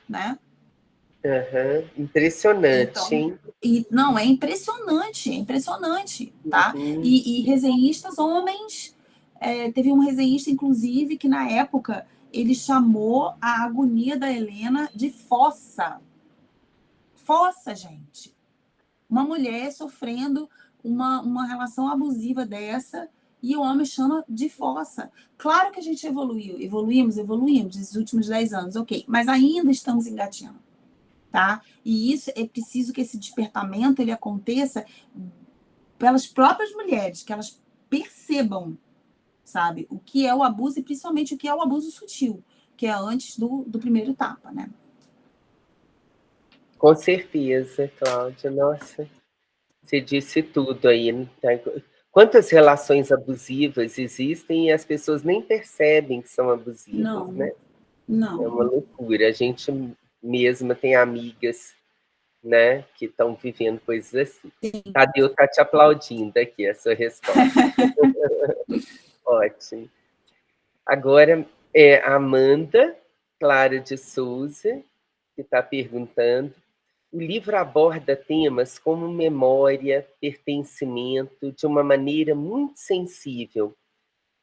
né? Impressionante, então, hein? Não, é impressionante, tá? E resenhistas homens, teve um resenhista, inclusive, que na época ele chamou a agonia da Helena de fossa. Fossa, gente. Uma mulher sofrendo uma relação abusiva dessa, e o homem chama de fossa. Claro que a gente evoluímos nesses últimos 10 anos, ok, mas ainda estamos engatinhando, tá? E isso é preciso que esse despertamento ele aconteça pelas próprias mulheres, que elas percebam, sabe, o que é o abuso e principalmente o que é o abuso sutil, que é antes do primeiro tapa, né? Com certeza, Cláudia. Nossa, você disse tudo aí. Quantas relações abusivas existem e as pessoas nem percebem que são abusivas, né? Não. É uma loucura. A gente mesma tem amigas, né, que estão vivendo coisas assim. Tadeu está te aplaudindo aqui, a sua resposta. Ótimo. Agora é a Amanda Clara de Souza, que está perguntando. O livro aborda temas como memória, pertencimento, de uma maneira muito sensível.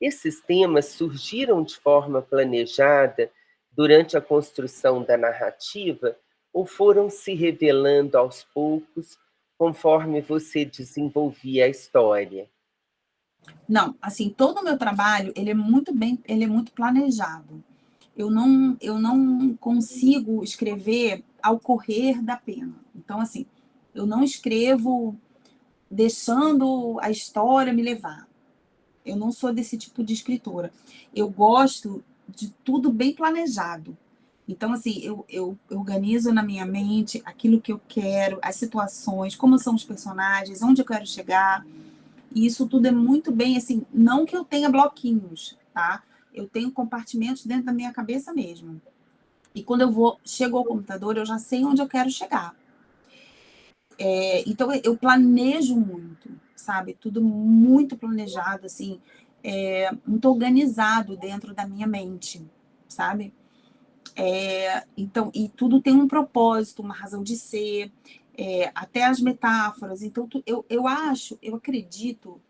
Esses temas surgiram de forma planejada durante a construção da narrativa ou foram se revelando aos poucos conforme você desenvolvia a história? Não, assim, todo o meu trabalho, ele é muito planejado. Eu não consigo escrever ao correr da pena. Então, assim, eu não escrevo deixando a história me levar. Eu não sou desse tipo de escritora. Eu gosto de tudo bem planejado. Então, assim, eu organizo na minha mente aquilo que eu quero, as situações, como são os personagens, onde eu quero chegar. E isso tudo é muito bem, assim, não que eu tenha bloquinhos, tá? Eu tenho compartimentos dentro da minha cabeça mesmo. E quando chego ao computador, eu já sei onde eu quero chegar. Então, eu planejo muito, sabe? Tudo muito planejado, assim, muito organizado dentro da minha mente, sabe? Então, e tudo tem um propósito, uma razão de ser, até as metáforas. Então, eu acredito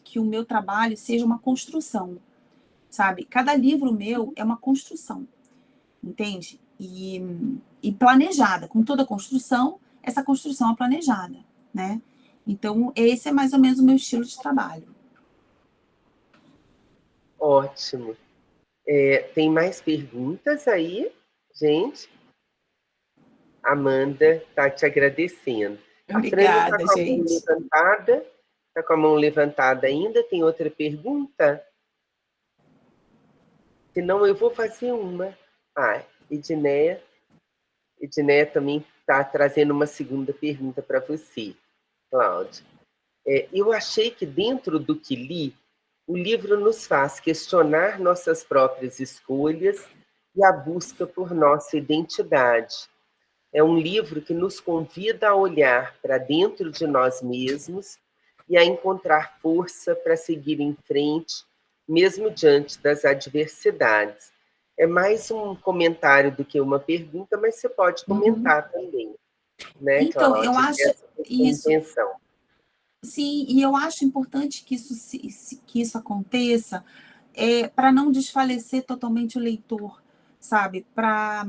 que o meu trabalho seja uma construção, sabe? Cada livro meu é uma construção, entende? E planejada, com toda construção, essa construção é planejada, né? Então, esse é mais ou menos o meu estilo de trabalho. Ótimo. Tem mais perguntas aí, gente? Amanda está te agradecendo. Obrigada, A Fran está com a mão levantada. Está com a mão levantada ainda? Tem outra pergunta? Senão eu vou fazer uma. Edneia também está trazendo uma segunda pergunta para você, Cláudia. Eu achei que dentro do que li, o livro nos faz questionar nossas próprias escolhas e a busca por nossa identidade. É um livro que nos convida a olhar para dentro de nós mesmos e a encontrar força para seguir em frente, mesmo diante das adversidades. É mais um comentário do que uma pergunta, mas você pode comentar também, né, então, Cláudia? eu acho isso. Intenção. Sim, e eu acho importante que isso aconteça para não desfalecer totalmente o leitor, sabe? Para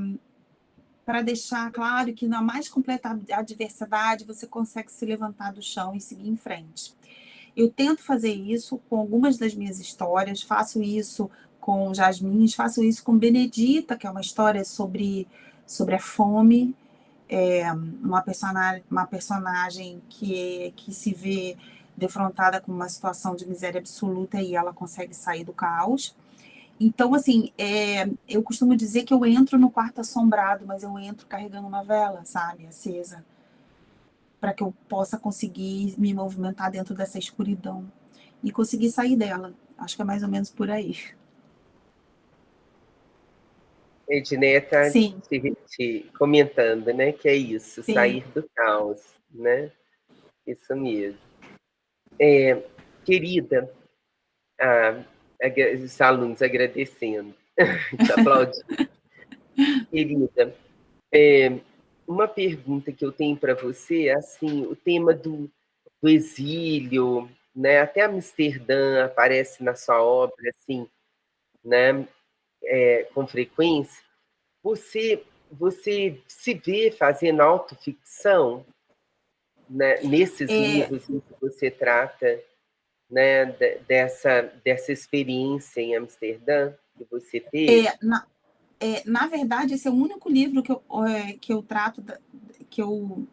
deixar claro que na mais completa adversidade você consegue se levantar do chão e seguir em frente. Eu tento fazer isso com algumas das minhas histórias, faço isso com Jasmine, faço isso com Benedita, que é uma história sobre a fome, uma personagem que se vê defrontada com uma situação de miséria absoluta e ela consegue sair do caos. Então, assim, eu costumo dizer que eu entro no quarto assombrado, mas eu entro carregando uma vela, sabe, acesa, para que eu possa conseguir me movimentar dentro dessa escuridão e conseguir sair dela. Acho que é mais ou menos por aí. Edneia está te comentando, né, que é isso, Sim. sair do caos, né? Isso mesmo. Querida, os alunos agradecendo, aplaudindo. Querida, uma pergunta que eu tenho para você é assim, o tema do exílio, né? Até Amsterdã aparece na sua obra, assim, né? Com frequência. Você se vê fazendo autoficção, né? Nesses livros em que você trata, né? dessa experiência em Amsterdã que você teve? Na verdade, esse é o único livro que eu trato, que eu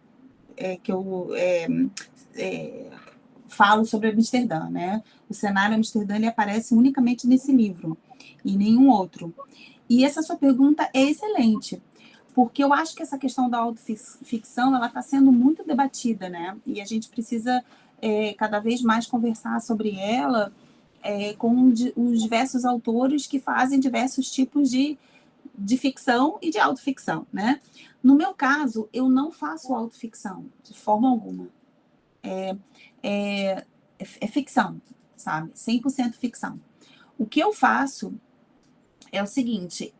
falo sobre Amsterdã, né? O cenário Amsterdã ele aparece unicamente nesse livro e nenhum outro. E essa sua pergunta é excelente, porque eu acho que essa questão da autoficção ela está sendo muito debatida, né? E a gente precisa cada vez mais conversar sobre ela com os diversos autores que fazem diversos tipos de ficção e de autoficção, né? No meu caso, eu não faço autoficção, de forma alguma. É ficção, sabe? 100% ficção. O que eu faço é o seguinte,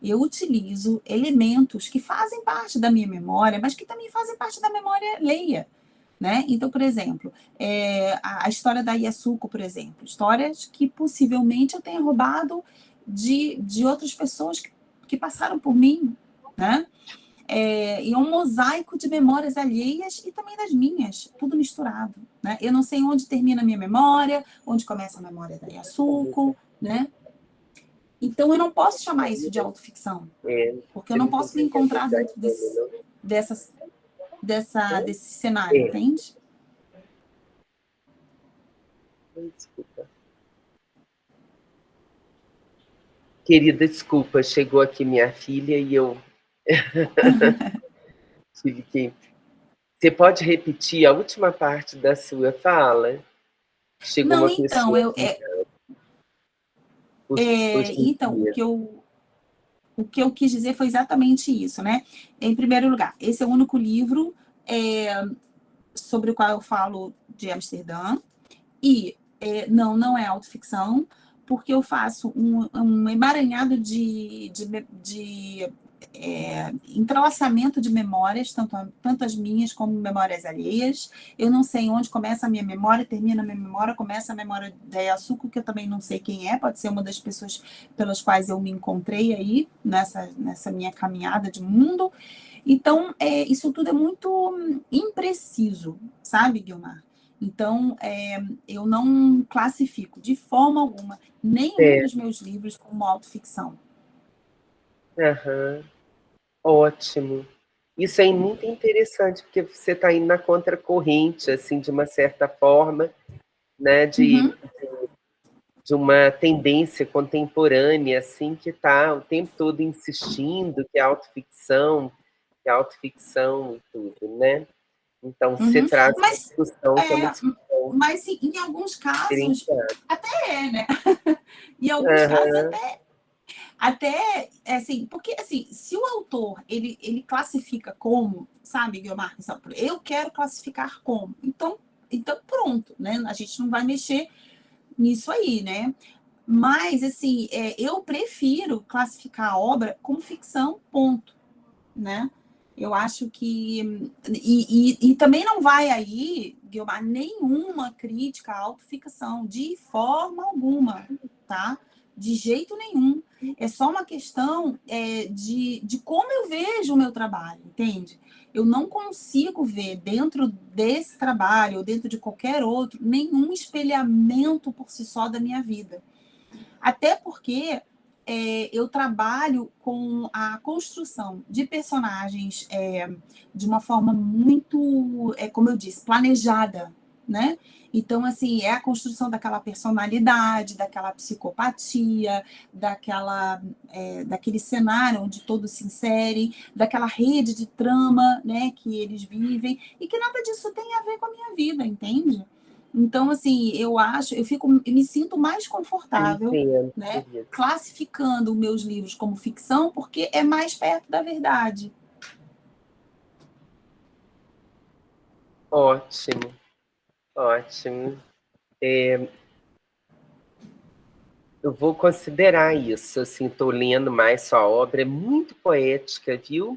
eu utilizo elementos que fazem parte da minha memória, mas que também fazem parte da memória alheia, né? Então, por exemplo, a história da Yasuko, por exemplo, histórias que possivelmente eu tenha roubado de outras pessoas que passaram por mim, né? E é um mosaico de memórias alheias e também das minhas, tudo misturado, né? Eu não sei onde termina a minha memória, onde começa a memória da Yasuko, né? Então, eu não posso chamar isso de autoficção, porque eu não posso me encontrar dentro desse cenário, entende? Desculpa. Querida, desculpa, chegou aqui minha filha e eu tive que... Você pode repetir a última parte da sua fala? Chegou Não, uma então, pessoa... então, o que eu quis dizer foi exatamente isso, né? Em primeiro lugar, esse é o único livro sobre o qual eu falo de Amsterdã, e não é autoficção, porque eu faço um emaranhado de entrelaçamento de memórias, tanto as minhas como memórias alheias. Eu não sei onde começa a minha memória, termina a minha memória, começa a memória da Yasuko, que eu também não sei quem é, pode ser uma das pessoas pelas quais eu me encontrei aí, nessa minha caminhada de mundo. Então, isso tudo é muito impreciso, sabe, Guilmar? Então, eu não classifico de forma alguma nenhum dos meus livros como autoficção. Aham. Ótimo. Isso é muito interessante, porque você está indo na contracorrente, assim, de uma certa forma, né, de uma tendência contemporânea, assim, que está o tempo todo insistindo que é autoficção e tudo, né? Então, você traz uma discussão que é uma discussão mas em alguns casos, diferenciada. até né? Em alguns casos, até assim, porque assim, se o autor ele classifica como, sabe, Guilmar, eu quero classificar como, então pronto, né? A gente não vai mexer nisso aí, né? Mas assim, eu prefiro classificar a obra como ficção, ponto, né? Eu acho que... E também não vai aí, Guilmar, nenhuma crítica à autoficção, de forma alguma, tá? De jeito nenhum. É só uma questão de como eu vejo o meu trabalho, entende? Eu não consigo ver dentro desse trabalho, ou dentro de qualquer outro, nenhum espelhamento por si só da minha vida. Até porque... eu trabalho com a construção de personagens de uma forma muito, como eu disse, planejada, né? Então, assim, é a construção daquela personalidade, daquela psicopatia, daquele cenário onde todos se inserem, daquela rede de trama, né, que eles vivem, e que nada disso tem a ver com a minha vida, entende? Então, assim, eu me sinto mais confortável, né, classificando meus livros como ficção, porque é mais perto da verdade. Ótimo, ótimo. Eu vou considerar isso, assim, estou lendo mais sua obra, é muito poética, viu?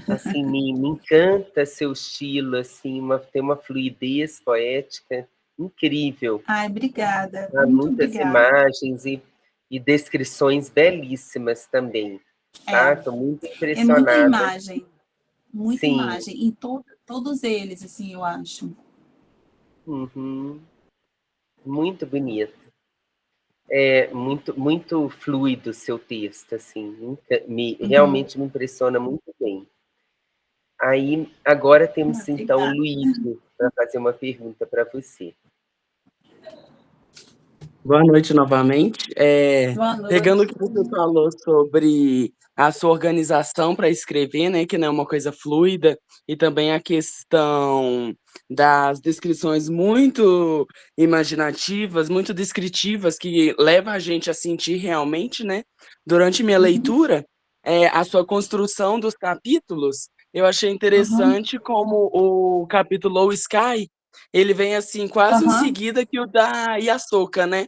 Assim, me encanta seu estilo, assim, tem uma fluidez poética incrível. Ai, obrigada. Há Muito muitas obrigada. imagens e descrições belíssimas também, tá? Estou muito impressionada. É muita imagem. Muita Sim. imagem. Em todos eles, assim, eu acho. Muito bonito. Muito fluido o seu texto, assim. Realmente me impressiona muito bem. Aí, agora temos, então, o Luigi para fazer uma pergunta para você. Boa noite novamente. Boa noite. Pegando o que você falou sobre a sua organização para escrever, né, que não é uma coisa fluida, e também a questão das descrições muito imaginativas, muito descritivas, que leva a gente a sentir realmente, né? Durante minha leitura, a sua construção dos capítulos, eu achei interessante como o capítulo Low Sky, ele vem assim quase em seguida que o da Yasuko, né?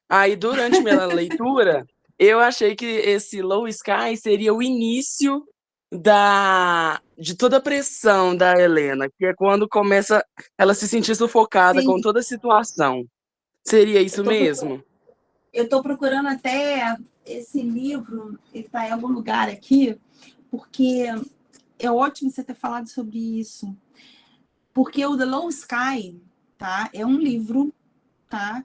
Aí durante minha leitura, eu achei que esse Low Sky seria o início de toda a pressão da Helena, que é quando começa ela se sentir sufocada com toda a situação. Seria isso mesmo? Eu estou procurando até esse livro, ele está em algum lugar aqui, porque é ótimo você ter falado sobre isso. Porque o The Low Sky, tá? É um livro, tá?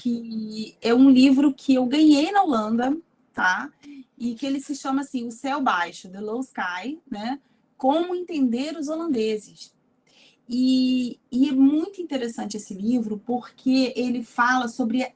Que é um livro que eu ganhei na Holanda, tá? E que ele se chama assim, O Céu Baixo, The Low Sky, né? Como entender os holandeses. é muito interessante esse livro, porque ele fala sobre...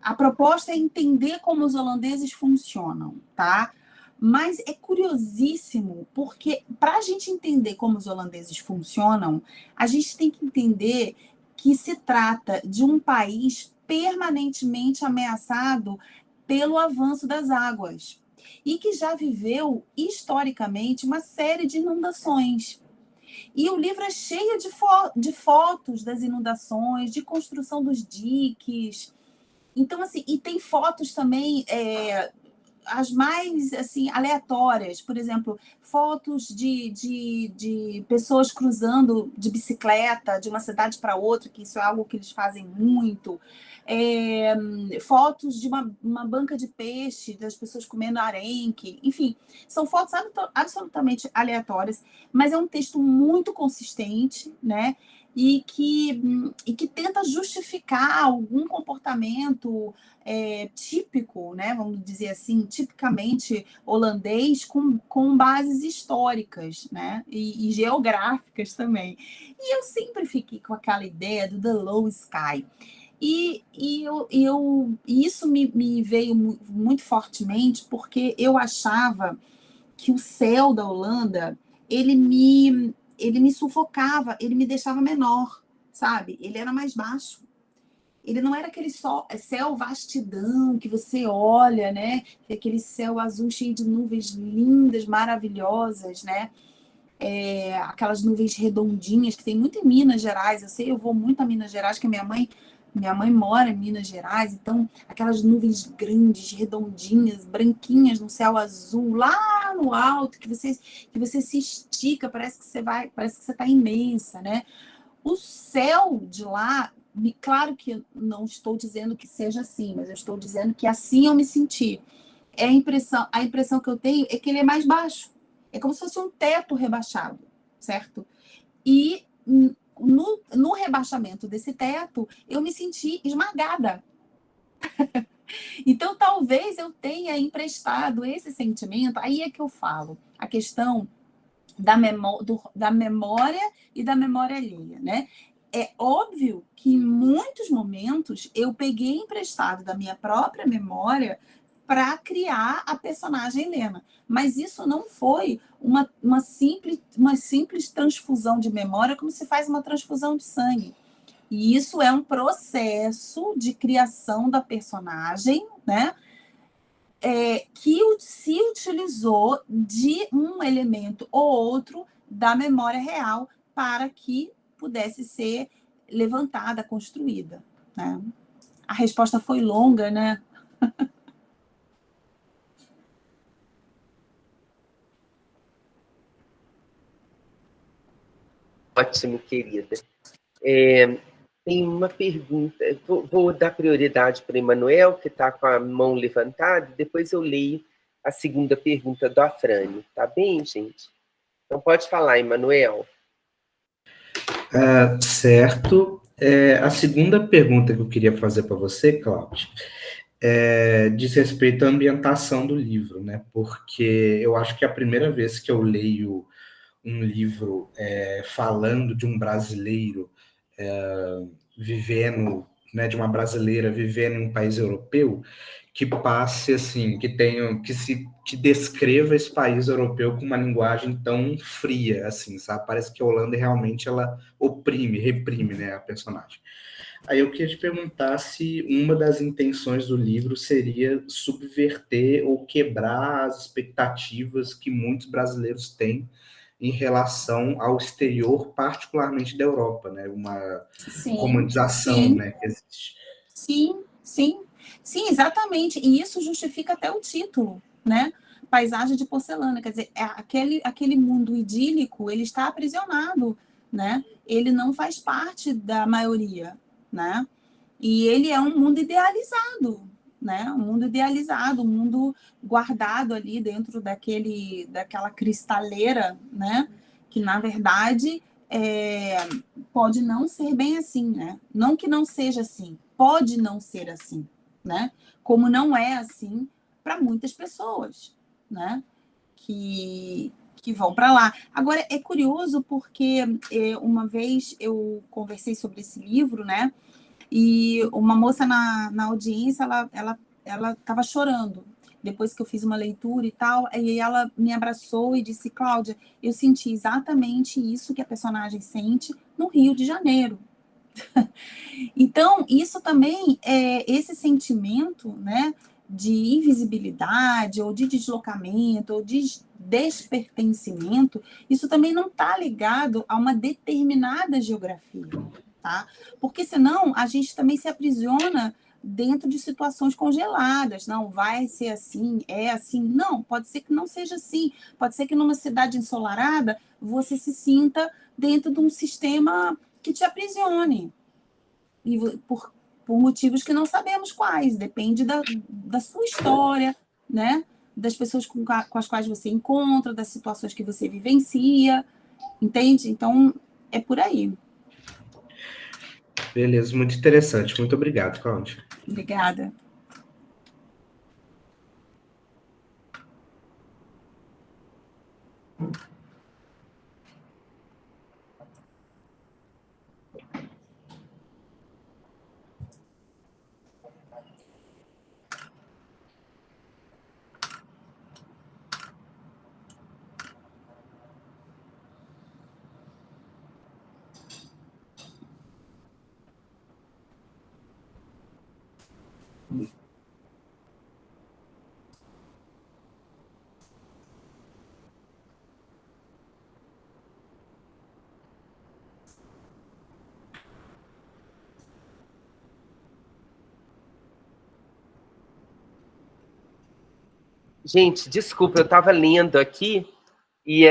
a proposta é entender como os holandeses funcionam, tá? Mas é curiosíssimo, porque para a gente entender como os holandeses funcionam, a gente tem que entender que se trata de um país permanentemente ameaçado pelo avanço das águas e que já viveu, historicamente, uma série de inundações. E o livro é cheio de fotos das inundações, de construção dos diques. Então, assim, e tem fotos também, as mais assim, aleatórias. Por exemplo, fotos de pessoas cruzando de bicicleta de uma cidade para outra, que isso é algo que eles fazem muito. Fotos de uma banca de peixe, das pessoas comendo arenque. Enfim, são fotos absolutamente aleatórias, mas é um texto muito consistente, né? E que tenta justificar algum comportamento típico, né, vamos dizer assim, tipicamente holandês, com bases históricas, né, e geográficas também. E eu sempre fiquei com aquela ideia do The Low Sky. E isso me veio muito fortemente, porque eu achava que o céu da Holanda, ele me sufocava, ele me deixava menor, sabe? Ele era mais baixo. Ele não era aquele céu vastidão que você olha, né? Aquele céu azul cheio de nuvens lindas, maravilhosas, né? Aquelas nuvens redondinhas que tem muito em Minas Gerais. Eu vou muito a Minas Gerais, que minha mãe mora em Minas Gerais, então aquelas nuvens grandes, redondinhas, branquinhas no céu azul, lá no alto, que você se estica, parece que você está imensa, né? O céu de lá, claro que eu não estou dizendo que seja assim, mas eu estou dizendo que assim eu me senti. A impressão que eu tenho é que ele é mais baixo. É como se fosse um teto rebaixado, certo? E no rebaixamento desse teto, eu me senti esmagada. Então, talvez eu tenha emprestado esse sentimento. Aí é que eu falo, a questão da memória e da memória alheia, né? É óbvio que em muitos momentos eu peguei emprestado da minha própria memória para criar a personagem Helena. Mas isso não foi uma simples transfusão de memória, como se faz uma transfusão de sangue. E isso é um processo de criação da personagem, né? Que se utilizou de um elemento ou outro da memória real para que pudesse ser levantada, construída, né? A resposta foi longa, né? Ótimo, querida. Tem uma pergunta, vou dar prioridade para o Emanuel, que está com a mão levantada, e depois eu leio a segunda pergunta do Afrânio, tá bem, gente? Então pode falar, Emanuel. Certo. A segunda pergunta que eu queria fazer para você, Cláudia, diz respeito à ambientação do livro, né? Porque eu acho que é a primeira vez que eu leio um livro falando de um brasileiro vivendo, né, de uma brasileira vivendo em um país europeu, que passe assim, que descreva esse país europeu com uma linguagem tão fria, assim, sabe? Parece que a Holanda realmente ela reprime, né, a personagem. Aí eu queria te perguntar se uma das intenções do livro seria subverter ou quebrar as expectativas que muitos brasileiros têm em relação ao exterior, particularmente da Europa, né? Uma romantização, né, que existe. Sim, exatamente. E isso justifica até o título, né? Paisagem de porcelana. Quer dizer, aquele mundo idílico, ele está aprisionado, né? Ele não faz parte da maioria, né? E ele é um mundo idealizado, né? Um mundo idealizado, um mundo guardado ali dentro daquela cristaleira, né? Que, na verdade, pode não ser bem assim, né? Não que não seja assim, pode não ser assim, né? Como não é assim para muitas pessoas, né? Que que vão para lá. Agora, é curioso porque uma vez eu conversei sobre esse livro, né? E uma moça na audiência, ela estava chorando, depois que eu fiz uma leitura e tal, e ela me abraçou e disse, Cláudia, eu senti exatamente isso que a personagem sente no Rio de Janeiro. Então, isso também, esse sentimento, né, de invisibilidade, ou de deslocamento, ou de despertencimento, isso também não está ligado a uma determinada geografia, tá? Porque senão a gente também se aprisiona dentro de situações congeladas. Não, vai ser assim, é assim. Não, pode ser que não seja assim. Pode ser que numa cidade ensolarada você se sinta dentro de um sistema que te aprisione. E por motivos que não sabemos quais. Depende da sua história, né? Das pessoas com as quais você encontra, das situações que você vivencia. Entende? Então, é por aí. Beleza, muito interessante. Muito obrigado, Cláudia. Obrigada. Gente, desculpa, eu estava lendo aqui e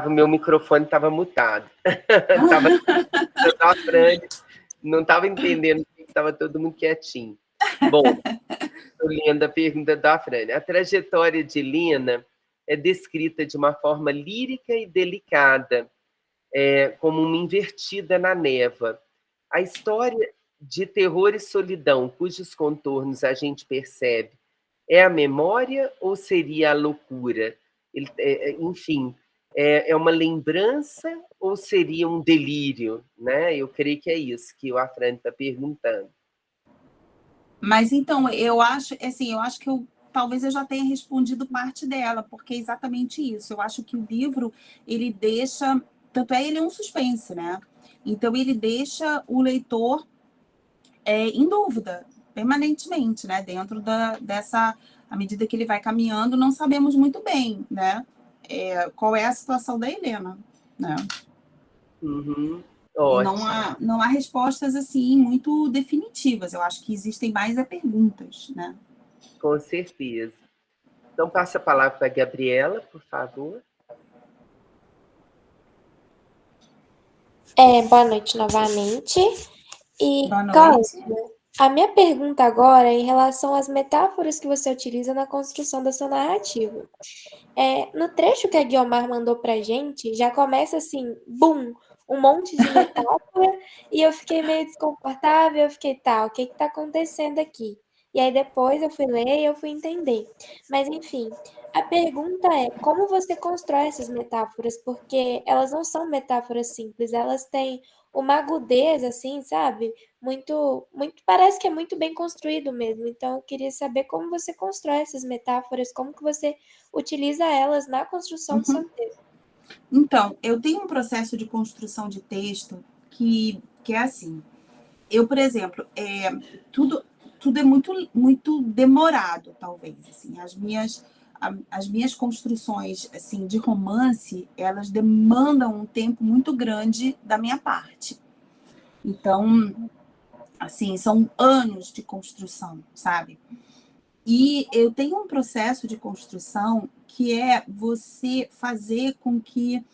meu microfone estava mutado. Não estava entendendo que estava todo mundo quietinho. Bom, estou lendo a pergunta da Frane. A trajetória de Lina é descrita de uma forma lírica e delicada, como uma invertida na névoa. A história de terror e solidão, cujos contornos a gente percebe, é a memória ou seria a loucura? Enfim, é uma lembrança ou seria um delírio? Né? Eu creio que é isso que o Afrânio está perguntando. Mas então, eu acho que talvez eu já tenha respondido parte dela, porque é exatamente isso. Eu acho que o livro, ele deixa, tanto ele é um suspense, né? Então, ele deixa o leitor em dúvida, permanentemente, né? Dentro dessa, à medida que ele vai caminhando, não sabemos muito bem, né? Qual é a situação da Helena, né? Uhum. Não há respostas assim muito definitivas. Eu acho que existem mais perguntas, né? Com certeza. Então, passa a palavra para a Gabriela, por favor. Boa noite novamente. E, boa noite. Cláudia, a minha pergunta agora é em relação às metáforas que você utiliza na construção da sua narrativa. No trecho que a Guiomar mandou pra gente, já começa assim, bum, um monte de metáfora, e eu fiquei meio desconfortável, eu fiquei, o que tá acontecendo aqui? E aí depois eu fui ler e eu fui entender. Mas enfim, a pergunta é, como você constrói essas metáforas? Porque elas não são metáforas simples, elas têm uma agudeza, assim, sabe? Muito, parece que é muito bem construído mesmo. Então eu queria saber como você constrói essas metáforas, como que você utiliza elas na construção do seu texto. Então, eu tenho um processo de construção de texto que é assim. Eu, por exemplo, tudo é muito demorado, talvez. Assim, as minhas construções assim, de romance, elas demandam um tempo muito grande da minha parte. Então, assim, são anos de construção, sabe? E eu tenho um processo de construção que é você fazer com que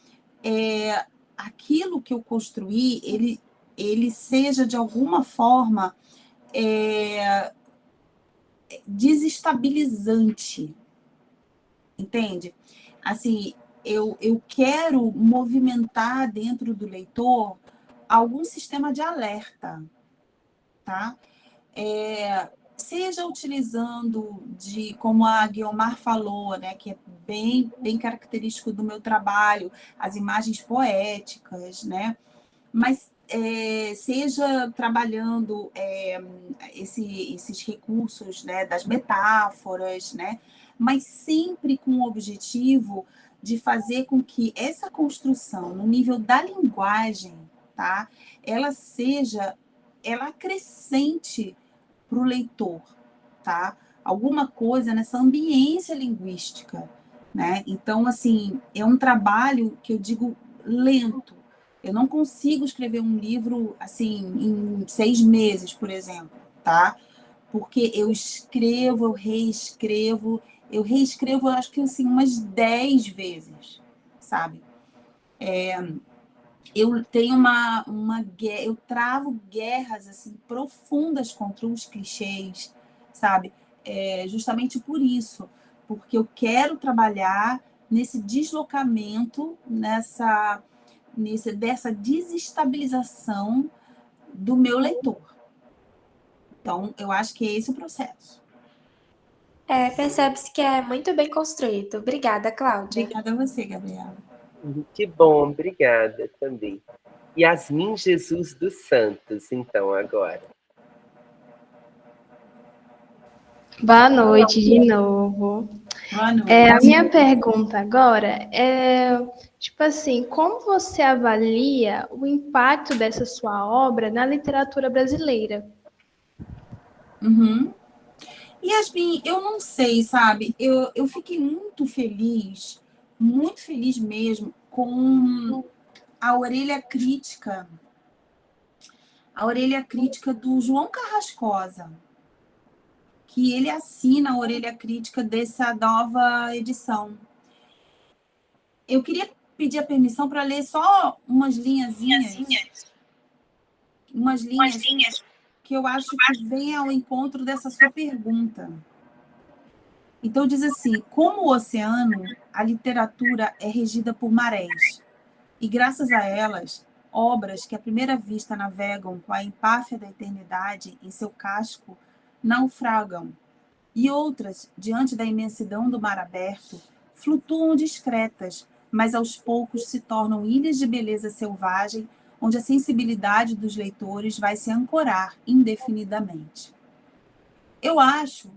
aquilo que eu construí, ele seja, de alguma forma, desestabilizante. Entende? Assim, eu quero movimentar dentro do leitor algum sistema de alerta, tá? seja utilizando como a Guiomar falou, né, que é bem característico do meu trabalho, as imagens poéticas, né, mas seja trabalhando esses recursos, né, das metáforas, né, mas sempre com o objetivo de fazer com que essa construção no nível da linguagem, tá, ela acrescente para o leitor, tá? Alguma coisa nessa ambiência linguística, né? Então, assim, é um trabalho que eu digo lento. Eu não consigo escrever um livro, assim, em 6 meses, por exemplo, tá? Porque eu escrevo, eu reescrevo, eu acho que, assim, umas 10 vezes, sabe? Eu tenho eu travo guerras assim profundas contra os clichês, sabe? Justamente por isso, porque eu quero trabalhar nesse deslocamento, dessa desestabilização do meu leitor. Então, eu acho que é esse o processo. Percebe-se que é muito bem construído. Obrigada, Cláudia. Obrigada a você, Gabriela. Que bom, obrigada também. Yasmin Jesus dos Santos, então, agora. Boa noite de novo. Boa noite. A minha pergunta agora é, tipo assim, como você avalia o impacto dessa sua obra na literatura brasileira? Uhum. Yasmin, eu não sei, sabe? Eu fiquei muito feliz mesmo, com a orelha crítica do João Carrascosa, que ele assina a orelha crítica dessa nova edição. Eu queria pedir a permissão para ler só umas linhas que eu acho que vem ao encontro dessa sua pergunta. Então, diz assim: como o oceano, a literatura é regida por marés, e graças a elas, obras que à primeira vista navegam com a empáfia da eternidade em seu casco naufragam, e outras, diante da imensidão do mar aberto, flutuam discretas, mas aos poucos se tornam ilhas de beleza selvagem, onde a sensibilidade dos leitores vai se ancorar indefinidamente. Eu acho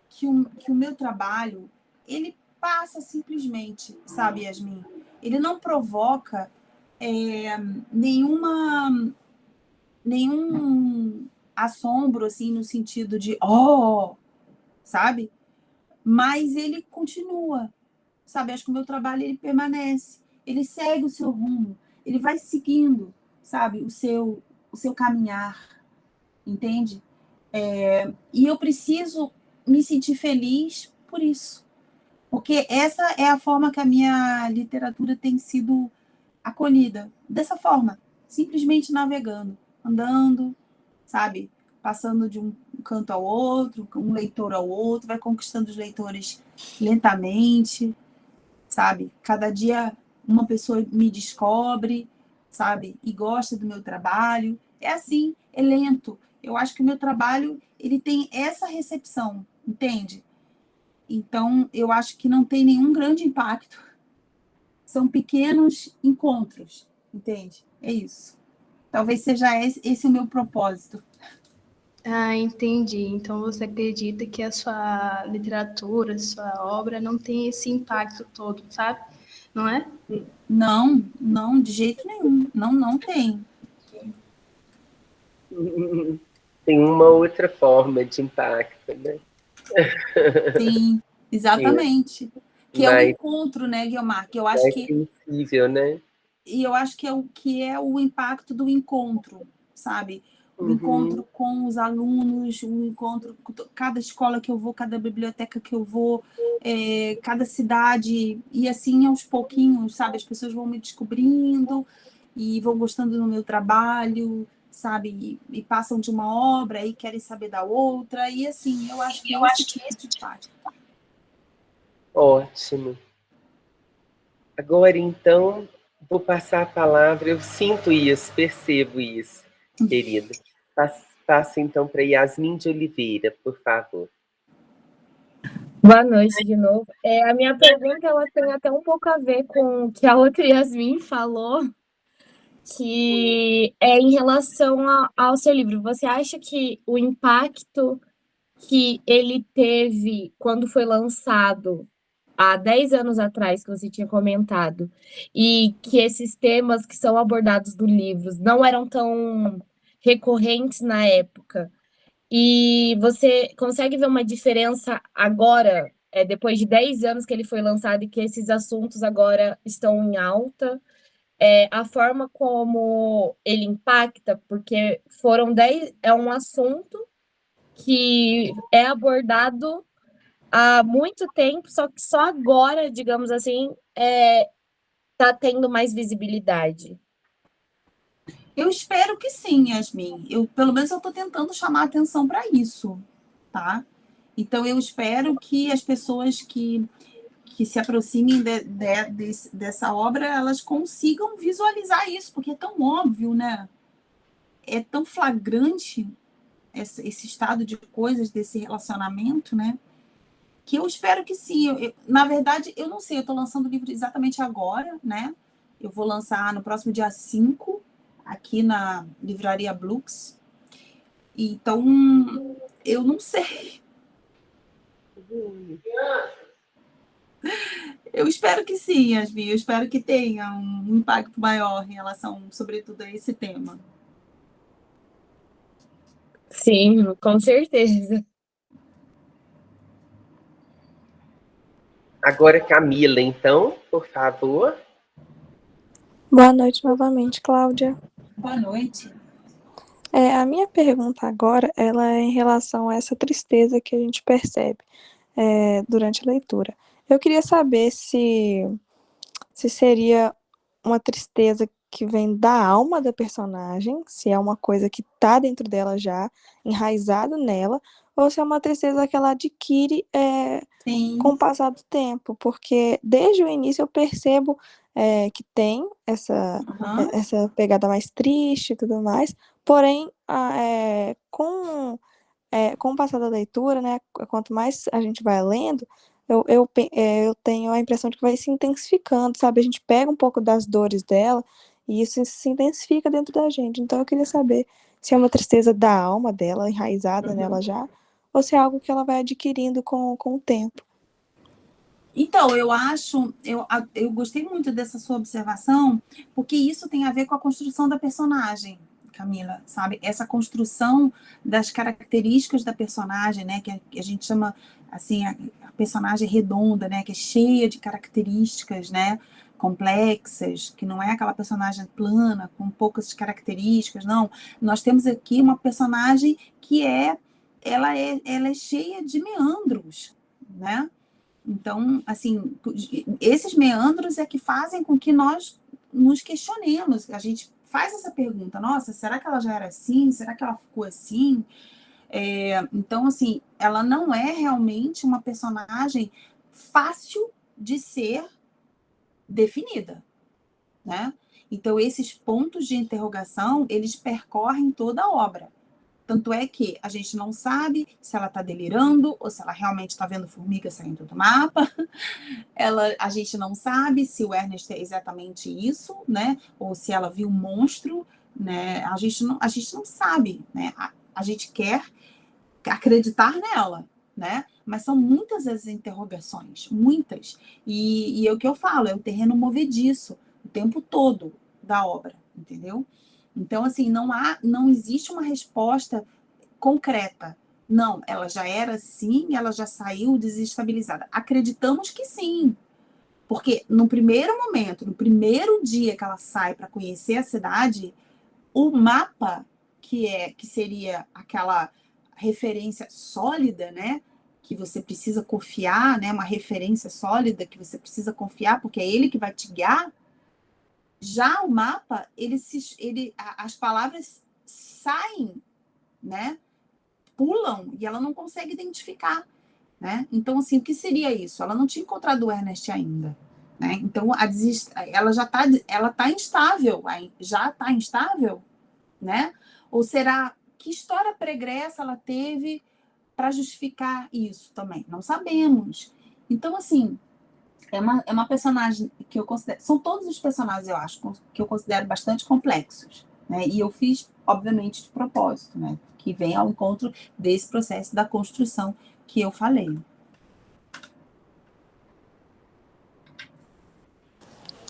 que o meu trabalho, ele passa simplesmente, sabe, Yasmin? Ele não provoca nenhum assombro, assim, no sentido de, sabe? Mas ele continua, sabe? Acho que o meu trabalho, ele permanece, ele segue o seu rumo, ele vai seguindo, sabe? O seu caminhar, entende? E eu preciso me sentir feliz por isso, porque essa é a forma que a minha literatura tem sido acolhida, dessa forma, simplesmente navegando, andando, sabe? Passando de um canto ao outro, um leitor ao outro, vai conquistando os leitores lentamente, sabe? Cada dia uma pessoa me descobre, sabe? E gosta do meu trabalho. É assim, é lento. Eu acho que o meu trabalho, ele tem essa recepção, entende? Então, eu acho que não tem nenhum grande impacto. São pequenos encontros, entende? É isso. Talvez seja esse o meu propósito. Ah, entendi. Então você acredita que a sua literatura, a sua obra não tem esse impacto todo, sabe? Não é? Não, de jeito nenhum. Não tem. Tem uma outra forma de impacto, né? Sim, exatamente. Que é o encontro, né, Guiomar? Que eu acho que sensível, né? E eu acho que é o impacto do encontro, sabe? O encontro com os alunos, o encontro com cada escola que eu vou, cada biblioteca que eu vou, cada cidade, e assim aos pouquinhos, sabe? As pessoas vão me descobrindo e vão gostando do meu trabalho, sabe? E passam de uma obra e querem saber da outra, e assim, eu acho que esse tipo de impacto. Ótimo. Agora, então, vou passar a palavra. Eu sinto isso, percebo isso, querida. Passo então para Yasmin de Oliveira, por favor. Boa noite de novo. A minha pergunta ela tem até um pouco a ver com o que a outra Yasmin falou, que é em relação ao seu livro. Você acha que o impacto que ele teve quando foi lançado há 10 anos atrás, que você tinha comentado, e que esses temas que são abordados no livro não eram tão recorrentes na época, e você consegue ver uma diferença agora, depois de 10 anos que ele foi lançado e que esses assuntos agora estão em alta, a forma como ele impacta, porque foram 10, é um assunto que é abordado há muito tempo, só que só agora, digamos assim, está tendo mais visibilidade. Eu espero que sim, Yasmin. Pelo menos eu estou tentando chamar atenção para isso, tá? Então, eu espero que as pessoas que se aproximem dessa obra, elas consigam visualizar isso, porque é tão óbvio, né? É tão flagrante esse estado de coisas, desse relacionamento, né? Que eu espero que sim. Na verdade, eu não sei, eu estou lançando o livro exatamente agora, né? Eu vou lançar no próximo dia 5, aqui na Livraria Blux. Então, eu não sei. Eu espero que sim, Yasmin. Eu espero que tenha um impacto maior em relação, sobretudo, a esse tema. Sim, com certeza. Agora, Camila, então, por favor. Boa noite novamente, Cláudia. Boa noite. A minha pergunta agora, ela é em relação a essa tristeza que a gente percebe durante a leitura. Eu queria saber se seria uma tristeza que vem da alma da personagem, se é uma coisa que está dentro dela já, enraizado nela, ou se é uma tristeza que ela adquire com o passar do tempo, porque desde o início eu percebo que tem essa pegada mais triste e tudo mais, porém, com o passar da leitura, né, quanto mais a gente vai lendo, eu tenho a impressão de que vai se intensificando, sabe? A gente pega um pouco das dores dela e isso se intensifica dentro da gente. Então eu queria saber se é uma tristeza da alma dela, enraizada nela já, ou se é algo que ela vai adquirindo com o tempo. Então, eu gostei muito dessa sua observação, porque isso tem a ver com a construção da personagem, Camila, sabe? Essa construção das características da personagem, né? Que a gente chama, assim, a personagem redonda, né? Que é cheia de características, né? Complexas, que não é aquela personagem plana, com poucas características, não. Nós temos aqui uma personagem que ela é cheia de meandros, né? Então, assim, esses meandros é que fazem com que nós nos questionemos. A gente faz essa pergunta, nossa, será que ela já era assim? Será que ela ficou assim? Então, assim, ela não é realmente uma personagem fácil de ser definida, né? Então, esses pontos de interrogação, eles percorrem toda a obra. Tanto é que a gente não sabe se ela está delirando ou se ela realmente está vendo formiga saindo do mapa. A gente não sabe se o Ernest é exatamente isso, né? Ou se ela viu um monstro, né? A gente não sabe, né? A gente quer acreditar nela, né? Mas são muitas as interrogações, muitas. E é o que eu falo, é o terreno movediço o tempo todo da obra, entendeu? Então, assim, não existe uma resposta concreta. Não, ela já era assim, ela já saiu desestabilizada. Acreditamos que sim, porque no primeiro momento, no primeiro dia que ela sai para conhecer a cidade, o mapa, que seria aquela referência sólida, né? Que você precisa confiar, né? Uma referência sólida que você precisa confiar, porque é ele que vai te guiar. Já o mapa, as palavras saem, né? Pulam e ela não consegue identificar, né? Então, assim, o que seria isso? Ela não tinha encontrado o Ernest ainda, né? Então, ela está instável, já está instável, né? Ou será que história pregressa ela teve para justificar isso também? Não sabemos. Então, assim, é uma personagem que eu considero... São todos os personagens, eu acho, que eu considero bastante complexos, né? E eu fiz, obviamente, de propósito, né? Que vem ao encontro desse processo da construção que eu falei.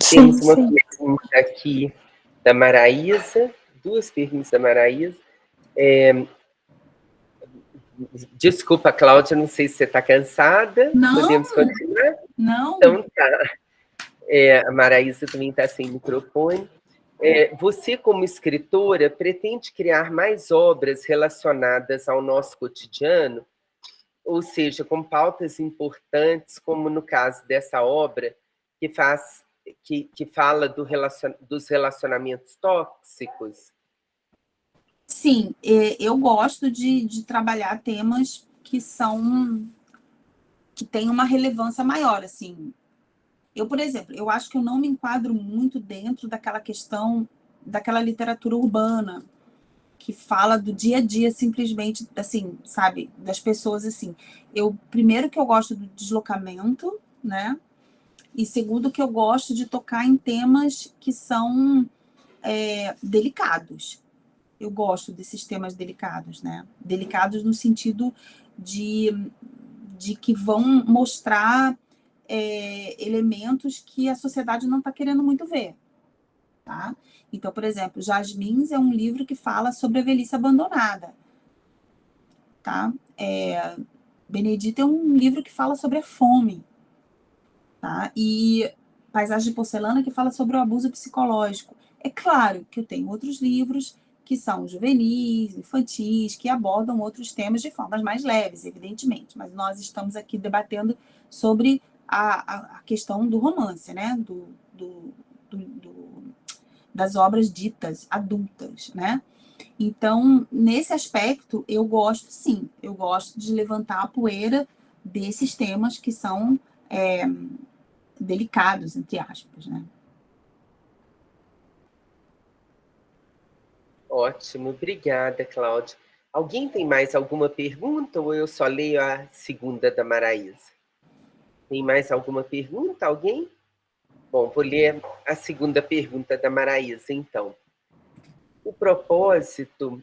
Temos uma pergunta aqui da Maraísa, 2 perguntas da Maraísa. Desculpa, Cláudia, não sei se você está cansada. Não, podemos continuar? Não. Então tá. A Maraísa também está sem microfone. Você, como escritora, pretende criar mais obras relacionadas ao nosso cotidiano? Ou seja, com pautas importantes, como no caso dessa obra, que fala dos relacionamentos tóxicos? Sim, eu gosto de trabalhar temas que têm uma relevância maior, assim. Eu, por exemplo, eu acho que eu não me enquadro muito dentro daquela questão, daquela literatura urbana, que fala do dia a dia, simplesmente, assim, sabe, das pessoas, assim. Primeiro que eu gosto do deslocamento, né? E segundo que eu gosto de tocar em temas que são delicados. Eu gosto desses temas delicados, né? Delicados no sentido de que vão mostrar elementos que a sociedade não está querendo muito ver, tá? Então, por exemplo, Jasmins é um livro que fala sobre a velhice abandonada, tá? Benedita é um livro que fala sobre a fome, tá? E Paisagem de Porcelana que fala sobre o abuso psicológico. É claro que eu tenho outros livros que são juvenis, infantis, que abordam outros temas de formas mais leves, evidentemente, mas nós estamos aqui debatendo sobre a questão do romance, né? Das obras ditas adultas, né? Então, nesse aspecto, eu gosto, sim, eu gosto de levantar a poeira desses temas que são delicados, entre aspas, né? Ótimo, obrigada, Cláudia. Alguém tem mais alguma pergunta ou eu só leio a segunda da Maraísa? Tem mais alguma pergunta, alguém? Bom, vou ler a segunda pergunta da Maraísa, então. O propósito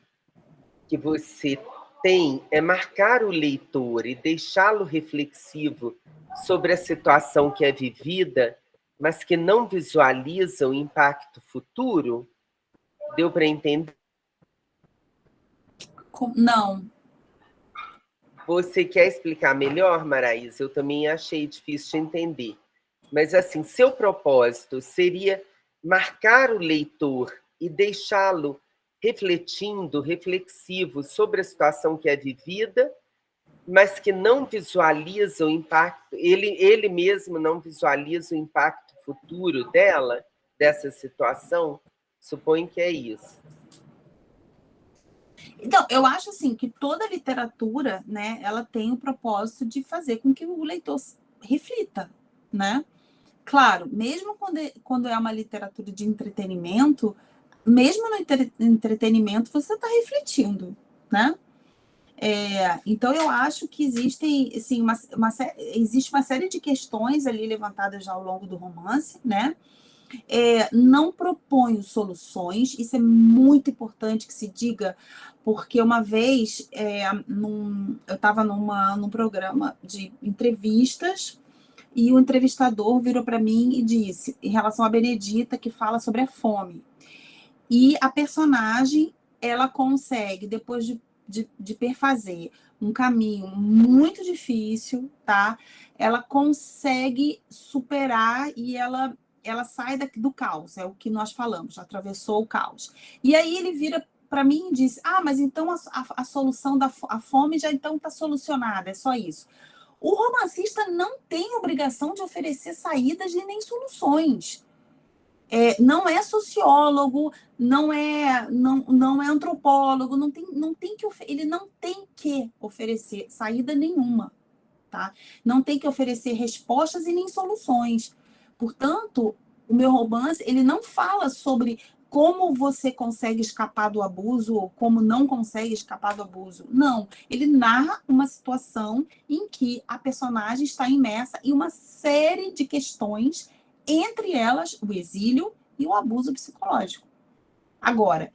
que você tem é marcar o leitor e deixá-lo reflexivo sobre a situação que é vivida, mas que não visualiza o impacto futuro? Deu para entender? Não. Você quer explicar melhor, Maraísa? Eu também achei difícil de entender. Mas, assim, seu propósito seria marcar o leitor e deixá-lo reflexivo sobre a situação que é vivida, mas que não visualiza o impacto, ele mesmo não visualiza o impacto futuro dessa situação? Suponho que é isso. Então, eu acho assim que toda literatura, né, ela tem o propósito de fazer com que o leitor reflita, né? Claro, mesmo quando é uma literatura de entretenimento, mesmo no entretenimento você está refletindo, né? Então, eu acho que existem, assim, existe uma série de questões ali levantadas já ao longo do romance, né? Não proponho soluções, isso é muito importante que se diga, porque uma vez eu estava num programa de entrevistas e o entrevistador virou para mim e disse, em relação a Benedita, que fala sobre a fome. E a personagem, ela consegue, depois de perfazer um caminho muito difícil, tá? Ela consegue superar e ela sai do caos, é o que nós falamos, já atravessou o caos. E aí ele vira para mim e diz, mas então a solução da fome já então está solucionada, é só isso. O romancista não tem obrigação de oferecer saídas e nem soluções. Não é sociólogo, não é antropólogo, ele não tem que oferecer saída nenhuma, tá? Não tem que oferecer respostas e nem soluções. Portanto, o meu romance, ele não fala sobre como você consegue escapar do abuso ou como não consegue escapar do abuso. Não, ele narra uma situação em que a personagem está imersa em uma série de questões, entre elas o exílio e o abuso psicológico. Agora,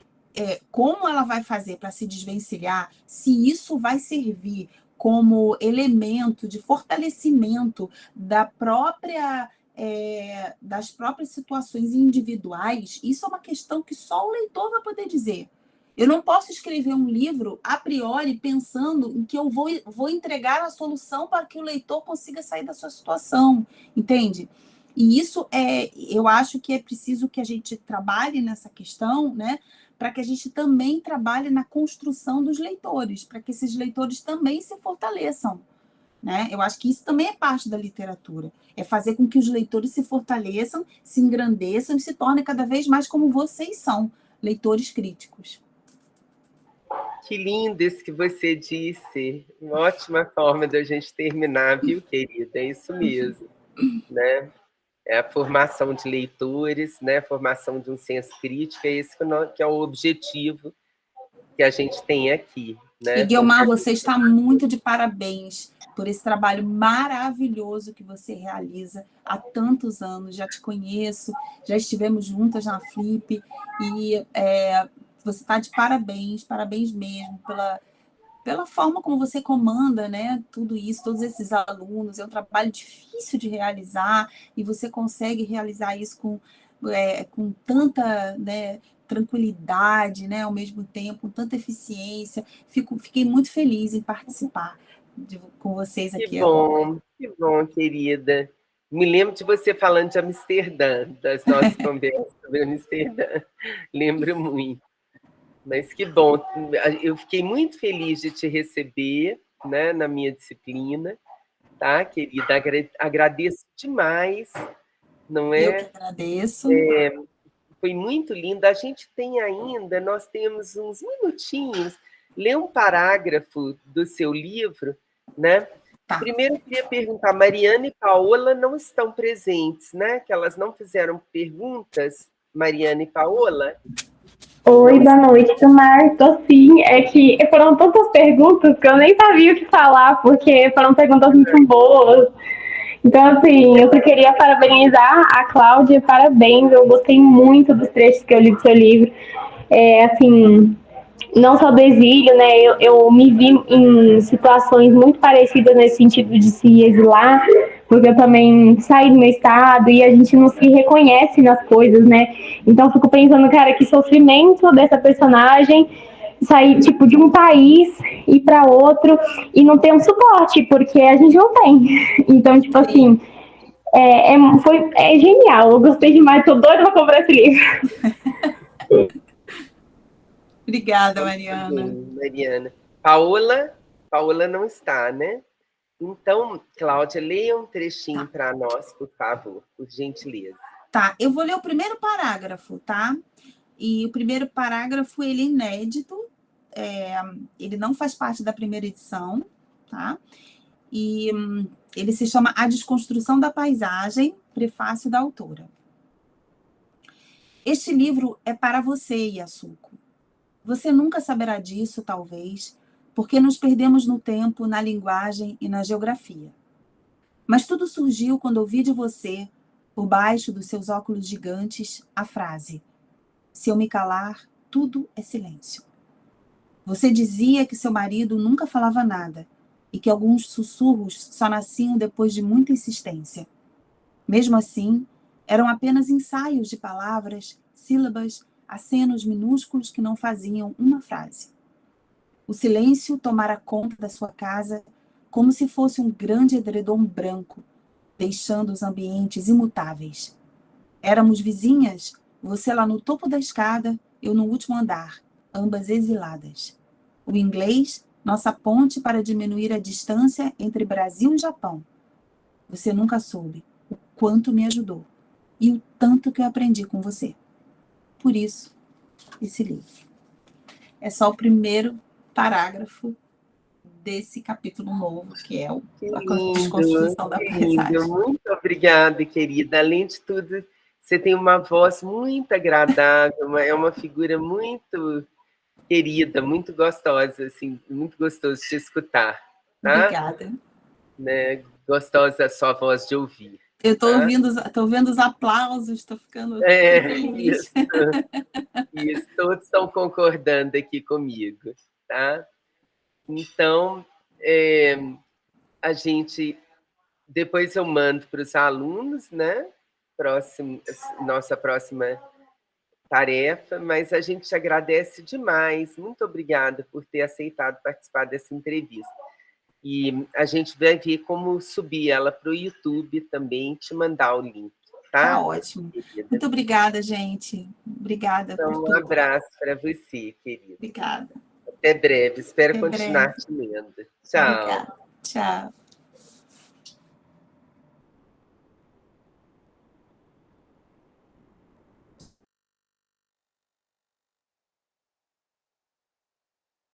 como ela vai fazer para se desvencilhar, se isso vai servir como elemento de fortalecimento das próprias situações individuais, isso é uma questão que só o leitor vai poder dizer. Eu não posso escrever um livro a priori pensando em que eu vou entregar a solução para que o leitor consiga sair da sua situação, entende? E isso eu acho que é preciso que a gente trabalhe nessa questão, né? Para que a gente também trabalhe na construção dos leitores, para que esses leitores também se fortaleçam, né? Eu acho que isso também é parte da literatura, é fazer com que os leitores se fortaleçam, se engrandeçam e se tornem cada vez mais como vocês são, leitores críticos. Que lindo isso que você disse. Uma ótima forma da gente terminar, viu, querida? É isso mesmo, né? É a formação de leitores, né? A formação de um senso crítico, é esse que é o objetivo que a gente tem aqui, né? E, Guiomar, você está muito de parabéns por esse trabalho maravilhoso que você realiza há tantos anos. Já te conheço, já estivemos juntas na Flip, e você está de parabéns, parabéns mesmo pela forma como você comanda, né, tudo isso, todos esses alunos. É um trabalho difícil de realizar e você consegue realizar isso com tanta, né, tranquilidade, né, ao mesmo tempo, com tanta eficiência. Fiquei muito feliz em participar com vocês aqui agora. Que bom, querida. Me lembro de você falando de Amsterdã, das nossas conversas sobre Amsterdã. Lembro muito. Mas que bom, eu fiquei muito feliz de te receber, né, na minha disciplina, tá, querida? Agradeço demais, não é? Eu que agradeço. Foi muito lindo. A gente tem ainda, nós temos uns minutinhos, ler um parágrafo do seu livro, né? Tá. Primeiro, eu queria perguntar, Mariana e Paola não estão presentes, né? Que elas não fizeram perguntas, Mariana e Paola. Oi, boa noite, Tomar. Tô sim. É que foram tantas perguntas que eu nem sabia o que falar, porque foram perguntas muito boas. Então, assim, eu só queria parabenizar a Cláudia. Parabéns, eu gostei muito dos trechos que eu li do seu livro. Assim, não só do exílio, né? Eu me vi em situações muito parecidas nesse sentido de se exilar, porque eu também saí do meu estado e a gente não se reconhece nas coisas, né? Então, fico pensando, cara, que sofrimento dessa personagem sair, tipo, de um país e para outro e não ter um suporte, porque a gente não tem. Então, tipo assim, é genial. Eu gostei demais, tô doida pra comprar esse livro. Obrigada, Mariana. Mariana. Paola não está, né? Então, Cláudia, leia um trechinho para nós, por favor, por gentileza. Tá, eu vou ler o primeiro parágrafo, tá? E o primeiro parágrafo, ele é inédito, ele não faz parte da primeira edição, tá? E ele se chama A Desconstrução da Paisagem, prefácio da autora. Este livro é para você, Yasuko. Você nunca saberá disso, talvez, porque nos perdemos no tempo, na linguagem e na geografia. Mas tudo surgiu quando ouvi de você, por baixo dos seus óculos gigantes, a frase: se eu me calar, tudo é silêncio. Você dizia que seu marido nunca falava nada e que alguns sussurros só nasciam depois de muita insistência. Mesmo assim, eram apenas ensaios de palavras, sílabas, acenos minúsculos que não faziam uma frase. O silêncio tomara conta da sua casa como se fosse um grande edredom branco, deixando os ambientes imutáveis. Éramos vizinhas, você lá no topo da escada, eu no último andar, ambas exiladas. O inglês, nossa ponte para diminuir a distância entre Brasil e Japão. Você nunca soube o quanto me ajudou e o tanto que eu aprendi com você. Por isso, esse livro. É só o primeiro parágrafo desse capítulo novo, que é a desconstrução da paisagem. Muito obrigada, querida. Além de tudo, Você tem uma voz muito agradável, é uma figura muito querida, muito gostosa, assim, muito gostoso de te escutar, tá? Obrigada. Né? Gostosa a sua voz de ouvir. Eu estou tá? ouvindo os aplausos, estou ficando feliz. Isso, todos estão concordando aqui comigo, tá? Então, depois eu mando para os alunos, né? Nossa próxima tarefa, mas a gente te agradece demais. Muito obrigada por ter aceitado participar dessa entrevista. E a gente vai ver como subir ela para o YouTube também, te mandar o link, tá? Tá ótimo. Querida. Muito obrigada, gente. Obrigada então, por tudo. Um abraço para você, querida. Obrigada. Até breve. Espero continuar te lendo. Tchau. Obrigada. Tchau.